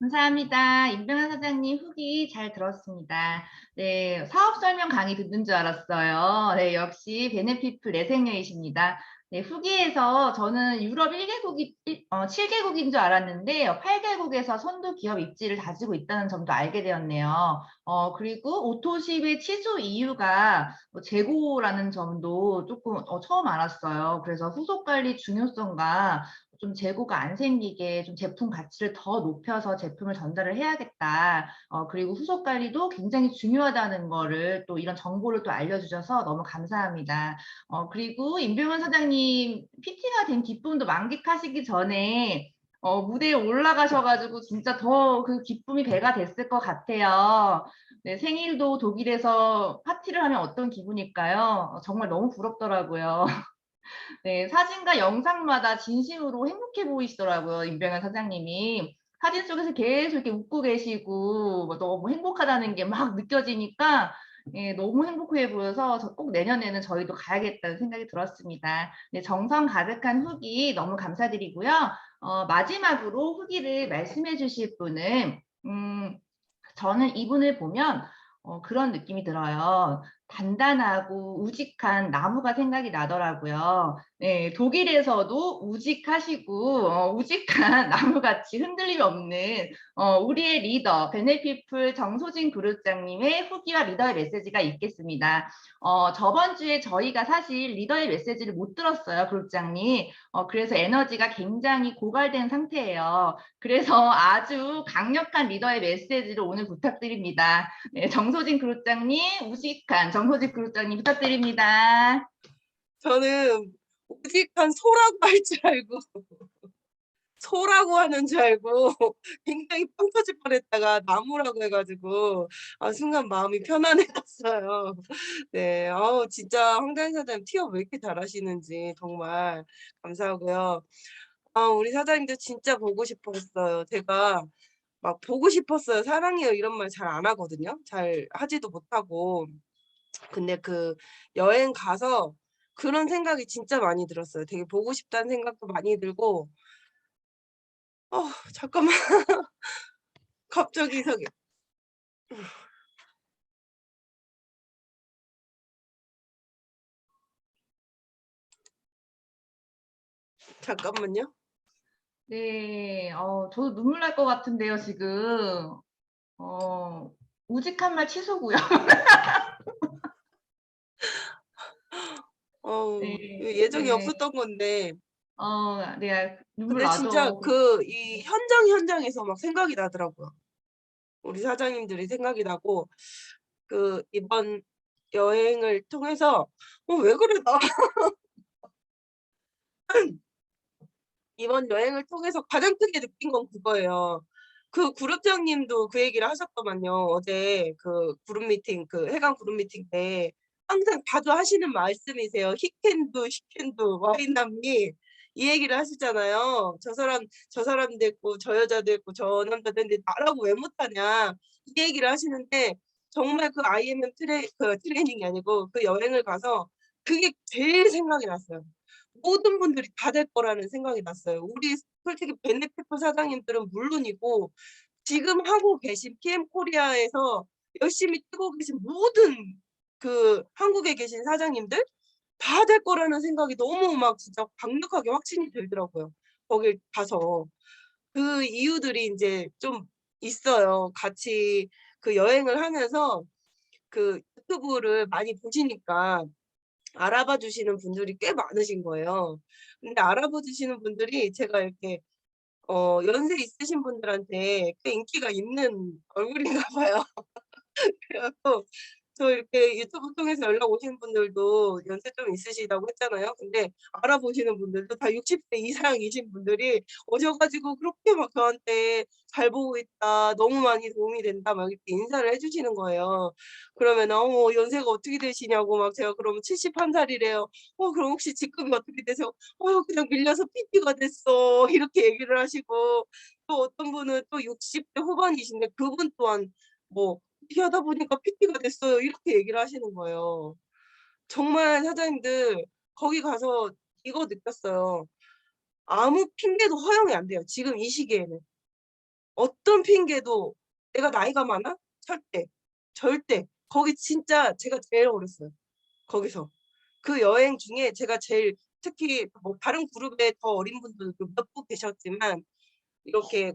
감사합니다. 임병환 사장님 후기 잘 들었습니다. 네, 사업 설명 강의 듣는 줄 알았어요. 네, 역시 베네피플 내생녀이십니다. 네, 후기에서 저는 유럽 7개국인 줄 알았는데 8개국에서 선도 기업 입지를 다지고 있다는 점도 알게 되었네요. 그리고 오토십의 취소 이유가 재고라는 점도 조금 처음 알았어요. 그래서 후속 관리 중요성과 좀 재고가 안 생기게 좀 제품 가치를 더 높여서 제품을 전달을 해야겠다. 그리고 후속 관리도 굉장히 중요하다는 거를 또 이런 정보를 또 알려주셔서 너무 감사합니다. 그리고 임병헌 사장님 PT가 된 기쁨도 만끽하시기 전에 무대에 올라가셔가지고 진짜 더 그 기쁨이 배가 됐을 것 같아요. 네, 생일도 독일에서 파티를 하면 어떤 기분일까요? 정말 너무 부럽더라고요. 네, 사진과 영상마다 진심으로 행복해 보이시더라고요. 임병현 사장님이. 사진 속에서 계속 이렇게 웃고 계시고 뭐 너무 행복하다는 게 막 느껴지니까 너무 행복해 보여서 꼭 내년에는 저희도 가야겠다는 생각이 들었습니다. 네, 정성 가득한 후기 너무 감사드리고요. 마지막으로 후기를 말씀해 주실 분은 저는 이분을 보면 그런 느낌이 들어요. 단단하고 우직한 나무가 생각이 나더라고요. 네, 독일에서도 우직하시고 우직한 나무같이 흔들림이 없는 우리의 리더 베네피플 정소진 그룹장님의 후기와 리더의 메시지가 있겠습니다. 저번 주에 저희가 사실 리더의 메시지를 못 들었어요, 그룹장님. 그래서 에너지가 굉장히 고갈된 상태예요. 그래서 아주 강력한 리더의 메시지를 오늘 부탁드립니다. 네, 정소진 그룹장님, 우직한 정소진 그룹장님 부탁드립니다. 저는 오직한 소라고 할 줄 알고 소라고 하는 줄 알고 굉장히 빵 터질 뻔했다가 나무라고 해가지고 순간 마음이 편안해졌어요. 네, 진짜 황다인 사장님 티업 왜 이렇게 잘하시는지 정말 감사하고요. 우리 사장님도 진짜 보고 싶었어요. 제가 막 보고 싶었어요. 사랑해요 이런 말 잘 안 하거든요. 잘 하지도 못하고. 근데 그 여행 가서 그런 생각이 진짜 많이 들었어요. 되게 보고 싶다는 생각도 많이 들고 잠깐만. 갑자기 저기 잠깐만요. 네, 저도 눈물 날 것 같은데요, 지금. 우직한 말 취소고요. 네, 예정이 네. 없었던 건데 네, 눈물 근데 진짜 나죠. 이 현장에서 막 생각이 나더라고요. 우리 사장님들이 생각이 나고 이번 여행을 통해서 왜 그래 나 이번 여행을 통해서 가장 크게 느낀 건 그거예요. 그 그룹장님도 그 얘기를 하셨더만요. 어제 그 그룹 미팅 해강 그룹 미팅 때 항상 자주 하시는 말씀이세요. "He can do, she can do. Why not me?" 이 얘기를 하시잖아요. 저 사람도 있고 저 여자도 있고 저 남자도 있는데 나라고 왜 못하냐." 이 얘기를 하시는데 정말 그 IMM 트레이닝이 아니고 그 여행을 가서 그게 제일 생각이 났어요. 모든 분들이 다 될 거라는 생각이 났어요. 우리 솔직히 베네피플 사장님들은 물론이고 지금 하고 계신 PM 코리아에서 열심히 뛰고 계신 모든 한국에 계신 사장님들 다 될 거라는 생각이 너무 막 진짜 강력하게 확신이 들더라고요. 거길 가서. 그 이유들이 인제 좀 있어요. 같이 여행을 하면서 유튜브를 많이 보시니까 알아봐 주시는 분들이 꽤 많으신 거예요. 근데 알아봐 주시는 분들이 제가 이렇게 연세 있으신 분들한테 꽤 인기가 있는 얼굴인가 봐요. 그래 갖고 저 이렇게 유튜브 통해서 연락 오시는 분들도 연세 좀 있으시다고 했잖아요. 근데 알아보시는 분들도 다 60대 이상이신 분들이 오셔 가지고 그렇게 막 저한테 "잘 보고 있다. 너무 많이 도움이 된다." 막 이렇게 인사를 해 주시는 거예요. 그러면은 연세가 어떻게 되시냐고 막 제가 그러면 71 살이래요. 그럼 혹시 직급이 어떻게 되세요?" 그냥 밀려서 PT가 됐어." 이렇게 얘기를 하시고 또 어떤 분은 또 60대 후반이신데 그분 또한 뭐 "PT 하다 보니까 PT가 됐어요." 이렇게 얘기를 하시는 거예요. 정말 사장님들 거기 가서 이거 느꼈어요. 아무 핑계도 허용이 안 돼요, 지금 이 시기에는. 어떤 핑계도 "내가 나이가 많아?" 절대. 절대. 거기 진짜 제가 제일 어렸어요, 거기서. 그 여행 중에 제가 제일 특히 뭐 다른 그룹에 더 어린 분들도 몇 분 계셨지만 이렇게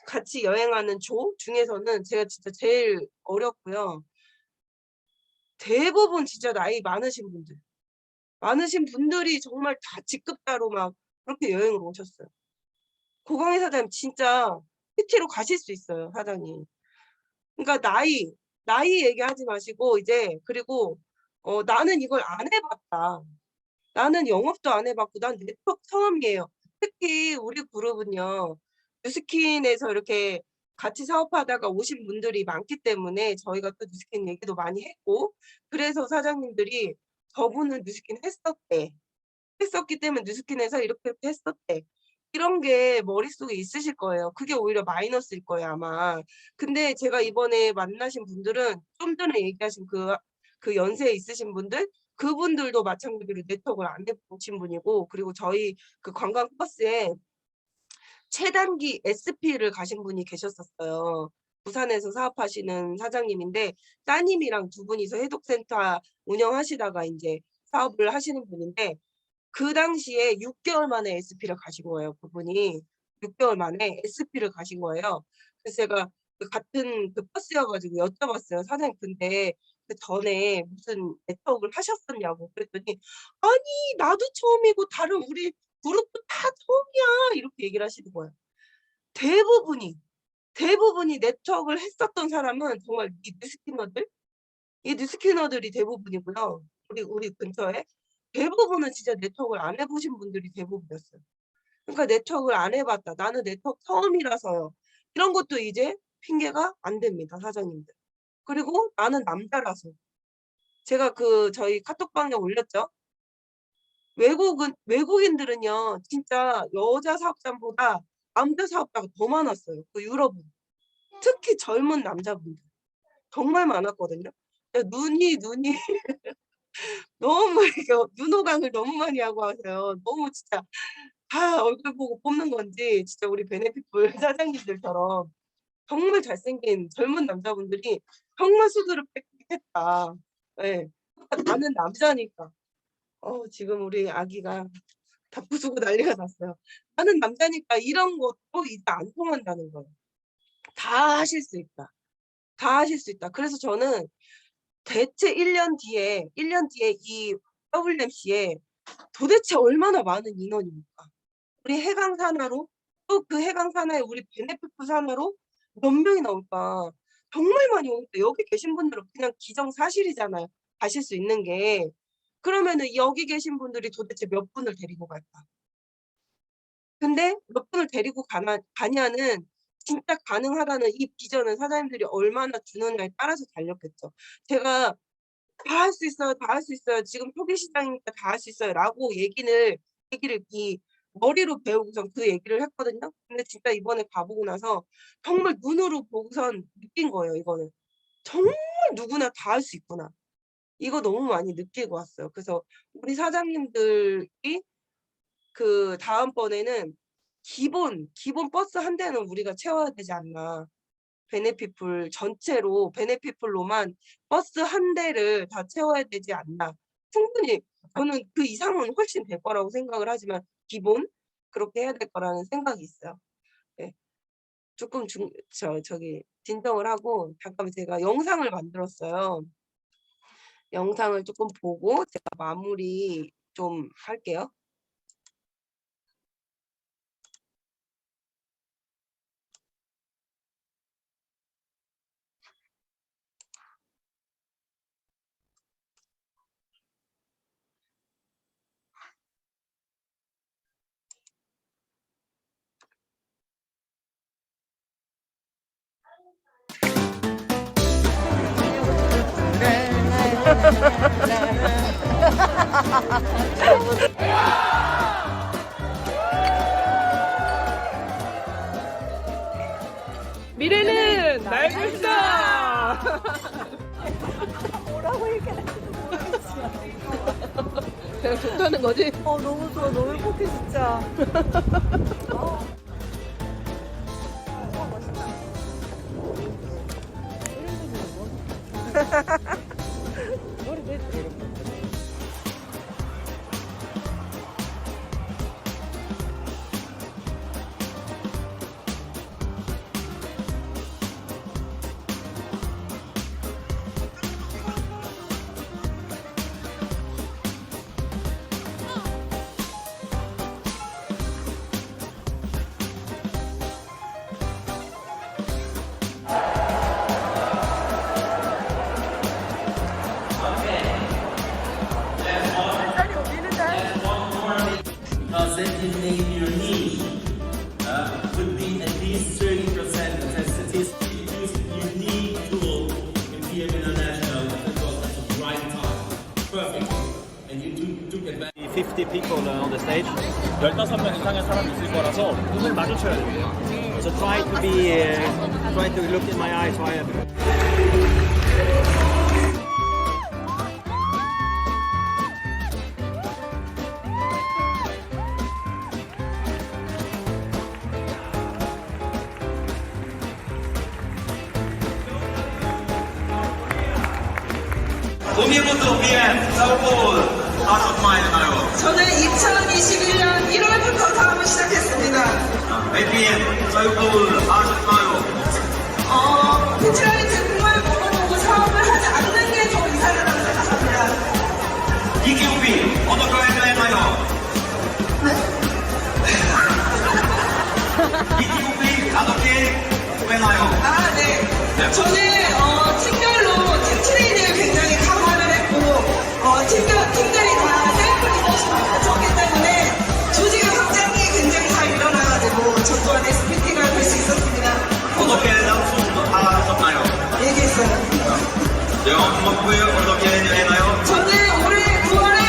같이 여행하는 조 중에서는 제가 진짜 제일 어렸고요. 대부분 진짜 나이 많으신 분들이 정말 다 직급 따로 막 그렇게 여행을 오셨어요. 고강의 사장님 진짜 PT로 가실 수 있어요, 사장님. 그러니까 나이 얘기하지 마시고 이제 그리고 "나는 이걸 안 해 봤다. 나는 영업도 안 해 봤고 난 네트워크 처음이에요." 특히 우리 그룹은요. 뉴스킨에서 이렇게 같이 사업하다가 오신 분들이 많기 때문에 저희가 또 뉴스킨 얘기도 많이 했고 그래서 사장님들이 "저분은 뉴스킨 했었대. 했었기 때문에 뉴스킨에서 이렇게 했었대." 이런 게 머릿속에 있으실 거예요. 그게 오히려 마이너스일 거예요 아마. 근데 제가 이번에 만나신 분들은 좀 전에 얘기하신 그 연세에 있으신 분들 그분들도 마찬가지로 네트워크를 안 해 보신 분이고 그리고 저희 관광 버스에 최단기 SP를 가신 분이 계셨었어요. 부산에서 사업하시는 사장님인데 따님이랑 두 분이서 해독센터 운영하시다가 인제 사업을 하시는 분인데 그 당시에 6개월 만에 SP를 가신 거예요, 그분이. 6개월 만에 SP를 가신 거예요. 그래서 제가 같은 버스여 가지고 여쭤봤어요. "사장님 근데 그전에 무슨 네트워크를 하셨었냐."고. 그랬더니 "아니 나도 처음이고 다른 우리 그룹도 다 처음이야." 이렇게 얘기를 하시는 거예요. 대부분이, 대부분이 네트워크를 했었던 사람은 정말 이 뉴스캐너들이 대부분이고요. 우리 근처에. 대부분은 진짜 네트워크를 안 해 보신 분들이 대부분이었어요. 그러니까 "네트워크를 안 해 봤다. 나는 네트워크 처음이라서요." 이런 것도 이제 핑계가 안 됩니다, 사장님들. 그리고 "나는 남자라서." 제가 저희 카톡방에 올렸죠. 외국인들은요 진짜 여자 사업자보다 남자 사업자가 더 많았어요, 유럽은. 특히 젊은 남자분들 정말 많았거든요. 눈이 너무 이게 눈호강을 너무 많이 하고 와서요. 너무 진짜 다 얼굴 보고 뽑는 건지 진짜 우리 베네핏불 사장님들처럼 정말 잘생긴 젊은 남자분들이 정말 수두를 빽빽했다. 예. 그러니까 나는 남자니까. 지금 우리 아기가 다 부수고 난리가 났어요. 나는 남자니까 이런 것도 이제 안 통한다는 거예요. 다 하실 수 있다. 다 하실 수 있다. 그래서 저는 대체 1년 뒤에 이 WMC에 도대체 얼마나 많은 인원입니까? 우리 해강 산하로 또 그 해강 산하에 우리 베네피프 산하로 몇 명이 나올까? 정말 많이 오겠다. 여기 계신 분들은 그냥 기정사실이잖아요. 가실 수 있는 게. 그러면은 여기 계신 분들이 도대체 몇 분을 데리고 갈까? 근데 몇 분을 데리고 가냐는 진짜 가능하다는 이 비전은 사장님들이 얼마나 주느냐에 따라서 달렸겠죠. 제가 다 할 수 있어요. 다 할 수 있어요. 지금 초기 시장이니까 다 할 수 있어요. 라고 얘기를 이 머리로 배우고선 그 얘기를 했거든요. 근데 진짜 이번에 가보고 나서 정말 눈으로 보고선 느낀 거예요. 이거는 정말 누구나 다 할 수 있구나. 이거 너무 많이 느끼고 왔어요. 그래서 우리 사장님들이 그 다음번에는 기본 버스 한 대는 우리가 채워야 되지 않나. 베네피플 전체로 베네피플로만 버스 한 대를 다 채워야 되지 않나. 충분히 저는 그 이상은 훨씬 될 거라고 생각을 하지만 기본 그렇게 해야 될 거라는 생각이 있어요. 네. 조금 저기 진정을 하고 잠깐 제가 영상을 만들었어요. 영상을 조금 보고 제가 마무리 좀 할게요. 미래는 날고 있어. 그냥 좋다는 거지? 너무 좋아. 너무 행복해, 진짜. Because designating your need would be at least 30% necessities. Use a unique tool in PM International because at the right time. Perfect. And you took advantage. 50 people on the stage. 15명 이상의 사람이 있을 거라서 눈을 마주쳐야 돼요. So try to look in my eyes while I 도미부터 PM 서울 다섯 마일나요. 저는 2021년 1월부터 사업을 시작했습니다. PM 서울 다섯 마일. 피치라이트 정말 먹어보고 사업을 하지 않는 게 더 이상하다고 생각합니다. 이기우비 어떻게 해나요? 이기우비 어떻게 해나요? 네. 저는 팀별로 팀 트레이닝을 굉장히 강화를 했고 팀들이 다 셀프 리더십을 가졌기 때문에 조직의 확장이 굉장히 잘 일어나가지고 저 또한 SPT가 될 수 있었습니다. 어떻게 하셨나요? 얘기했어요. 영업 먹고요. 어떻게 해나요? 저는 올해 9월에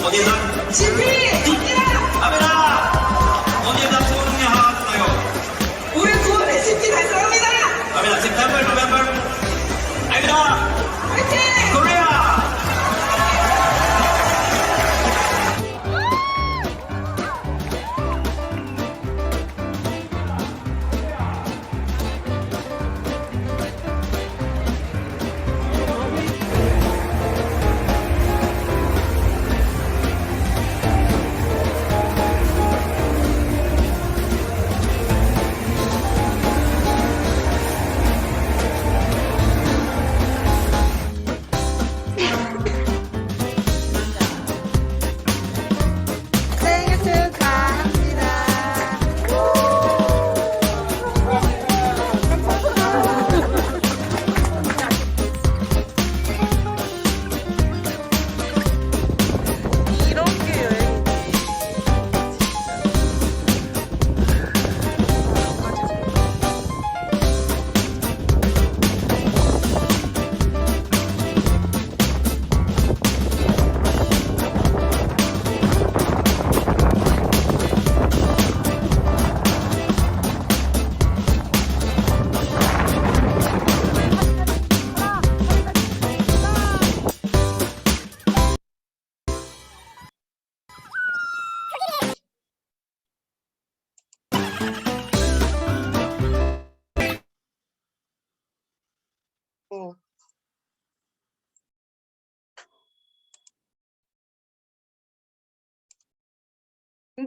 어디서? GP 갑니다. 어디다 소통하셨나요? 올해 9월에 GP 달성합니다. 갑니다. September, November. 갑니다. 화이팅! 코리아.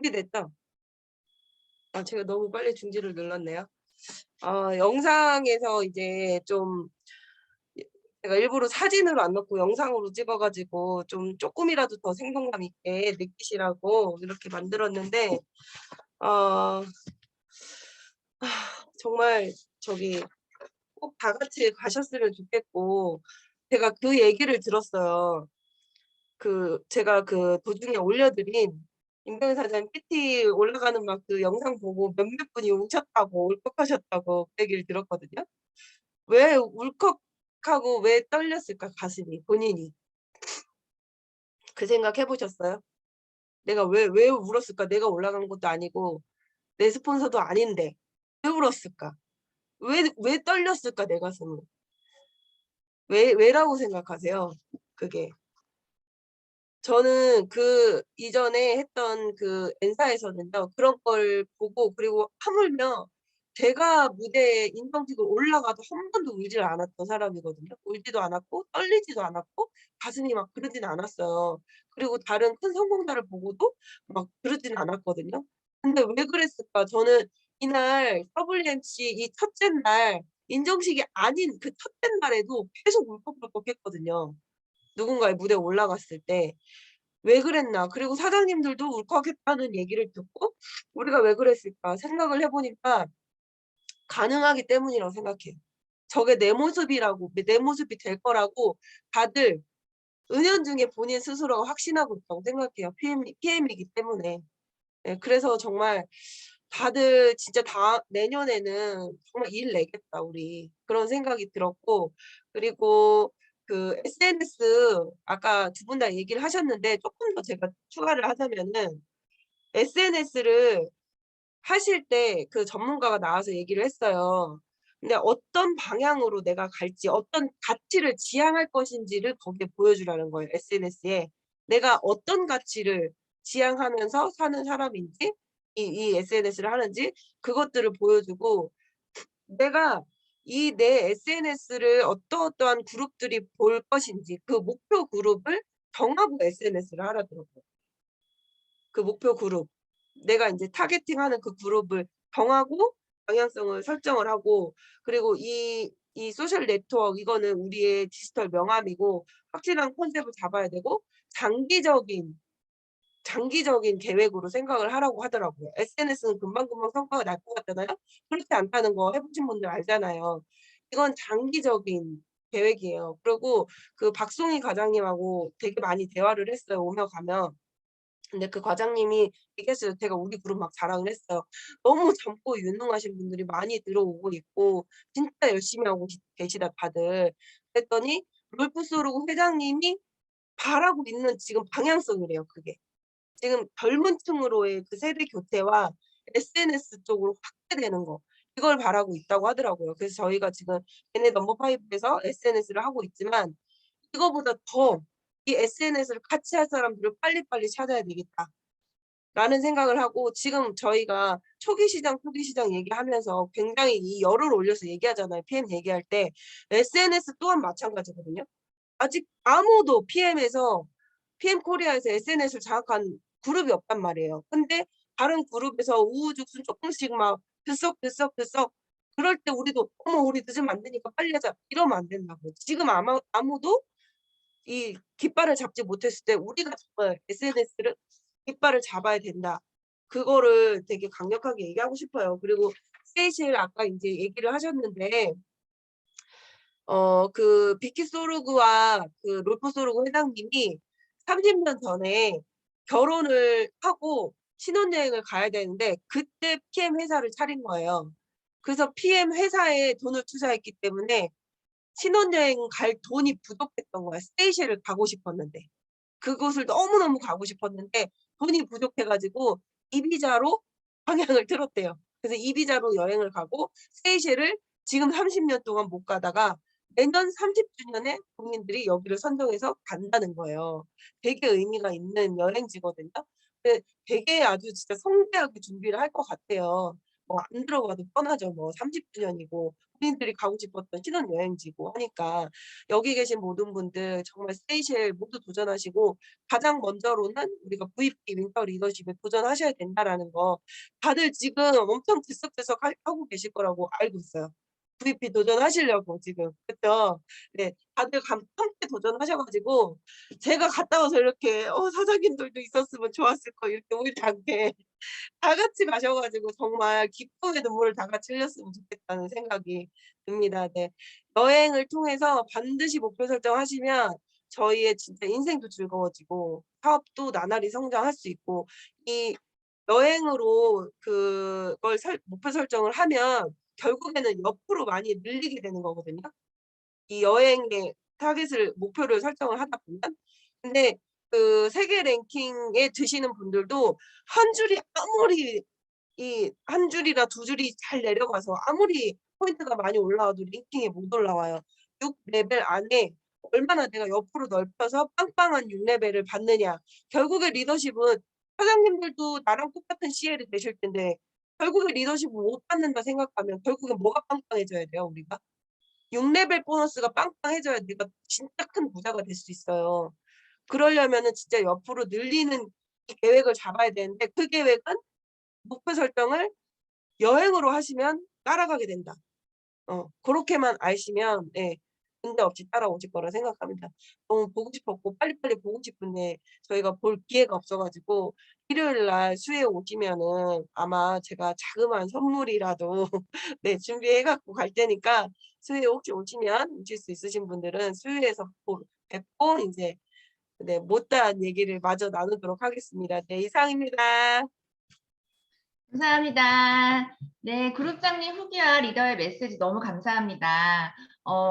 준비됐다. 제가 너무 빨리 중지를 눌렀네요. 영상에서 이제 좀 제가 일부러 사진으로 안 넣고 영상으로 찍어가지고 좀 조금이라도 더 생동감 있게 느끼시라고 이렇게 만들었는데, 정말 저기 꼭 다 같이 가셨으면 좋겠고, 제가 그 얘기를 들었어요. 제가 그 도중에 올려드린 임병희 사장 PT 올라가는 막 그 영상 보고 몇몇 분이 우셨다고 울컥하셨다고 그 얘기를 들었거든요. 왜 울컥하고 왜 떨렸을까 가슴이 본인이 그 생각 해보셨어요? 내가 왜 울었을까? 내가 올라간 것도 아니고 내 스폰서도 아닌데 왜 울었을까? 왜 떨렸을까 내 가슴은? 왜라고 생각하세요? 그게 저는 그 이전에 했던 그 N사에서는요 그런 걸 보고, 그리고 하물며 제가 무대에 인정식을 올라가도 한 번도 울지를 않았던 사람이거든요. 울지도 않았고 떨리지도 않았고 가슴이 막 그러진 않았어요. 그리고 다른 큰 성공자를 보고도 막 그러진 않았거든요. 근데 왜 그랬을까? 저는 이날 WMC 이 첫째 날 인정식이 아닌 그 첫째 날에도 계속 울컥울컥했거든요. 누군가의 무대에 올라갔을 때. 왜 그랬나? 그리고 사장님들도 울컥했다는 얘기를 듣고 우리가 왜 그랬을까 생각을 해보니까 가능하기 때문이라고 생각해요. 저게 내 모습이라고, 내 모습이 될 거라고 다들 은연중에 본인 스스로가 확신하고 있다고 생각해요. PM이기 때문에. 네, 그래서 정말 다들 진짜 내년에는 정말 일 내겠다 우리, 그런 생각이 들었고, 그리고 그 SNS 아까 두 분 다 얘기를 하셨는데 조금 더 제가 추가를 하자면은, SNS를 하실 때 그 전문가가 나와서 얘기를 했어요. 근데 어떤 방향으로 내가 갈지, 어떤 가치를 지향할 것인지를 거기에 보여주라는 거예요. SNS에 내가 어떤 가치를 지향하면서 사는 사람인지, 이 SNS를 하는지 그것들을 보여주고, 내가 이 내 SNS를 어떠한 그룹들이 볼 것인지 그 목표 그룹을 정하고 SNS를 하라더라고요. 그 목표 그룹, 내가 이제 타겟팅하는 그 그룹을 정하고 방향성을 설정을 하고, 그리고 이 소셜 네트워크 이거는 우리의 디지털 명함이고 확실한 컨셉을 잡아야 되고 장기적인 계획으로 생각을 하라고 하더라고요. SNS는 금방금방 성과가 날 것 같잖아요. 그렇지 않다는 거 해보신 분들 알잖아요. 이건 장기적인 계획이에요. 그리고 그 박송희 과장님하고 되게 많이 대화를 했어요. 오며 가며. 근데 그 과장님이 얘기했어요. 제가 우리 그룹 막 자랑을 했어요. 너무 젊고 유능하신 분들이 많이 들어오고 있고 진짜 열심히 하고 계시다 다들. 그랬더니 롤프소르고 회장님이 바라고 있는 지금 방향성이래요. 그게. 지금 젊은 층으로의 그 세대 교체와 SNS 쪽으로 확대되는 거, 이걸 바라고 있다고 하더라고요. 그래서 저희가 지금 얘네 넘버5에서 SNS를 하고 있지만 이거보다 더 이 SNS를 같이 할 사람들을 빨리빨리 찾아야 되겠다 라는 생각을 하고, 지금 저희가 초기 시장 얘기하면서 굉장히 이 열을 올려서 얘기하잖아요. PM 얘기할 때. SNS 또한 마찬가지거든요. 아직 아무도 PM 코리아에서 SNS를 장악한 그룹이 없단 말이에요. 근데 다른 그룹에서 우후죽순 조금씩 막 들썩 그럴 때 우리도 어머 우리 늦으면 안 되니까 빨리 하자 이러면 안 된다고. 지금 아무도 이 깃발을 잡지 못했을 때 우리가 정말 SNS를 깃발을 잡아야 된다. 그거를 되게 강력하게 얘기하고 싶어요. 그리고 세이실 아까 이제 얘기를 하셨는데 그 비키 소르그와 그 롤프 소르그 회장님이 30년 전에 결혼을 하고 신혼여행을 가야 되는데 그때 PM 회사를 차린 거예요. 그래서 PM 회사에 돈을 투자했기 때문에 신혼여행 갈 돈이 부족했던 거야. 세이셸을 가고 싶었는데. 그곳을 너무너무 가고 싶었는데 돈이 부족해가지고 이비자로 방향을 틀었대요. 그래서 이비자로 여행을 가고 세이셸을 지금 30년 동안 못 가다가 내년 30주년에 국민들이 여기를 선정해서 간다는 거예요. 되게 의미가 있는 여행지거든요. 근데 되게 아주 진짜 성대하게 준비를 할 것 같아요. 뭐 안 들어가도 뻔하죠. 뭐 30주년이고 본인들이 가고 싶었던 신혼여행지고 하니까 여기 계신 모든 분들 정말 세이셸 모두 도전하시고 가장 먼저로는 우리가 VP 윈터 리더십에 도전하셔야 된다라는 거 다들 지금 엄청 들썩들썩 하고 계실 거라고 알고 있어요. VP 도전하시려고 지금. 그죠? 네. 다들 함께 도전하셔가지고 제가 갔다 와서 이렇게 사장님들도 있었으면 좋았을 거 이렇게 울지 않게 다 같이 가셔가지고 정말 기쁨의 눈물을 다 같이 흘렸으면 좋겠다는 생각이 듭니다. 네. 여행을 통해서 반드시 목표 설정하시면 저희의 진짜 인생도 즐거워지고 사업도 나날이 성장할 수 있고 이 여행으로 그걸 목표 설정을 하면 결국에는 옆으로 많이 늘리게 되는 거거든요. 이 여행의 타깃을 목표를 설정을 하다 보면. 근데 그 세계 랭킹에 드시는 분들도 한 줄이 아무리 한 줄이나 두 줄이 잘 내려가서 아무리 포인트가 많이 올라와도 랭킹에 못 올라와요. 6레벨 안에 얼마나 내가 옆으로 넓혀서 빵빵한 6레벨을 받느냐. 결국에 리더십은 사장님들도 나랑 똑같은 CL이 되실 텐데 결국에 리더십을 못 받는다 생각하면 결국엔 뭐가 빵빵해져야 돼요, 우리가? 6레벨 보너스가 빵빵해져야 내가 진짜 큰 부자가 될 수 있어요. 그러려면은 진짜 옆으로 늘리는 계획을 잡아야 되는데 그 계획은 목표 설정을 여행으로 하시면 따라가게 된다. 그렇게만 아시면 문제 없이 따라오실 거라 생각합니다. 너무 보고 싶었고 빨리빨리 보고 싶은데 저희가 볼 기회가 없어가지고 일요일 날 수혜에 오시면은 아마 제가 자그마한 선물이라도 네 준비해 갖고 갈 테니까 수혜에 혹시 오시면 오실 수 있으신 분들은 수혜에서 뵙고 이제 네 못다한 얘기를 마저 나누도록 하겠습니다. 네 이상입니다. 감사합니다. 네, 그룹장님 후기와 리더의 메시지 너무 감사합니다.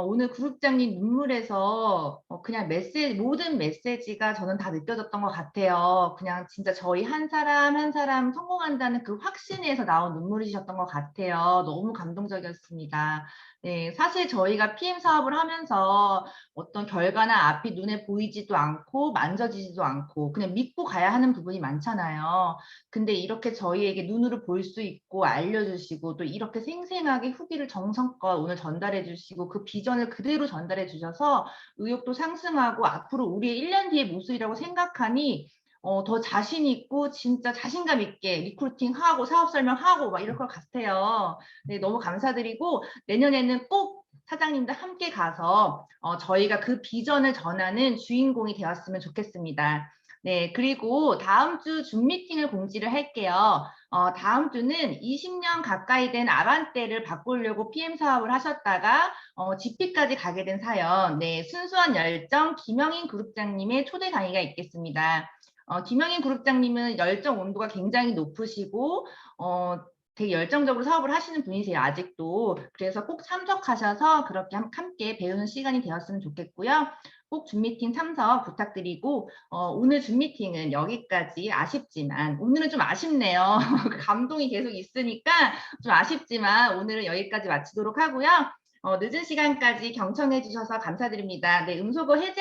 오늘 그룹장님 눈물에서 그냥 모든 메시지가 저는 다 느껴졌던 것 같아요. 그냥 진짜 저희 한 사람 한 사람 성공한다는 그 확신에서 나온 눈물이셨던 것 같아요. 너무 감동적이었습니다. 네, 사실 저희가 PM 사업을 하면서 어떤 결과나 앞이 눈에 보이지도 않고 만져지지도 않고 그냥 믿고 가야 하는 부분이 많잖아요. 근데 이렇게 저희에게 눈으로 볼 수 있고 알려주시고 또 이렇게 생생하게 후기를 정성껏 오늘 전달해 주시고 그 비전을 그대로 전달해 주셔서 의욕도 상승하고 앞으로 우리의 1년 뒤의 모습이라고 생각하니 더 자신 있고 진짜 자신감 있게 리크루팅하고 사업 설명하고 막 이럴 것 같아요. 네, 너무 감사드리고 내년에는 꼭 사장님들 함께 가서 저희가 그 비전을 전하는 주인공이 되었으면 좋겠습니다. 네, 그리고 다음 주 줌 미팅을 공지를 할게요. 다음 주는 20년 가까이 된 아반떼를 바꾸려고 PM 사업을 하셨다가 GP까지 가게 된 사연, 네, 순수한 열정 김영인 그룹장님의 초대 강의가 있겠습니다. 김영인 그룹장님은 열정 온도가 굉장히 높으시고 되게 열정적으로 사업을 하시는 분이세요, 아직도. 그래서 꼭 참석하셔서 그렇게 함께 배우는 시간이 되었으면 좋겠고요. 꼭 줌미팅 참석 부탁드리고 오늘 줌미팅은 여기까지. 아쉽지만 오늘은 좀 아쉽네요. 감동이 계속 있으니까 좀 아쉽지만 오늘은 여기까지 마치도록 하고요. 늦은 시간까지 경청해 주셔서 감사드립니다. 네, 음소거 해제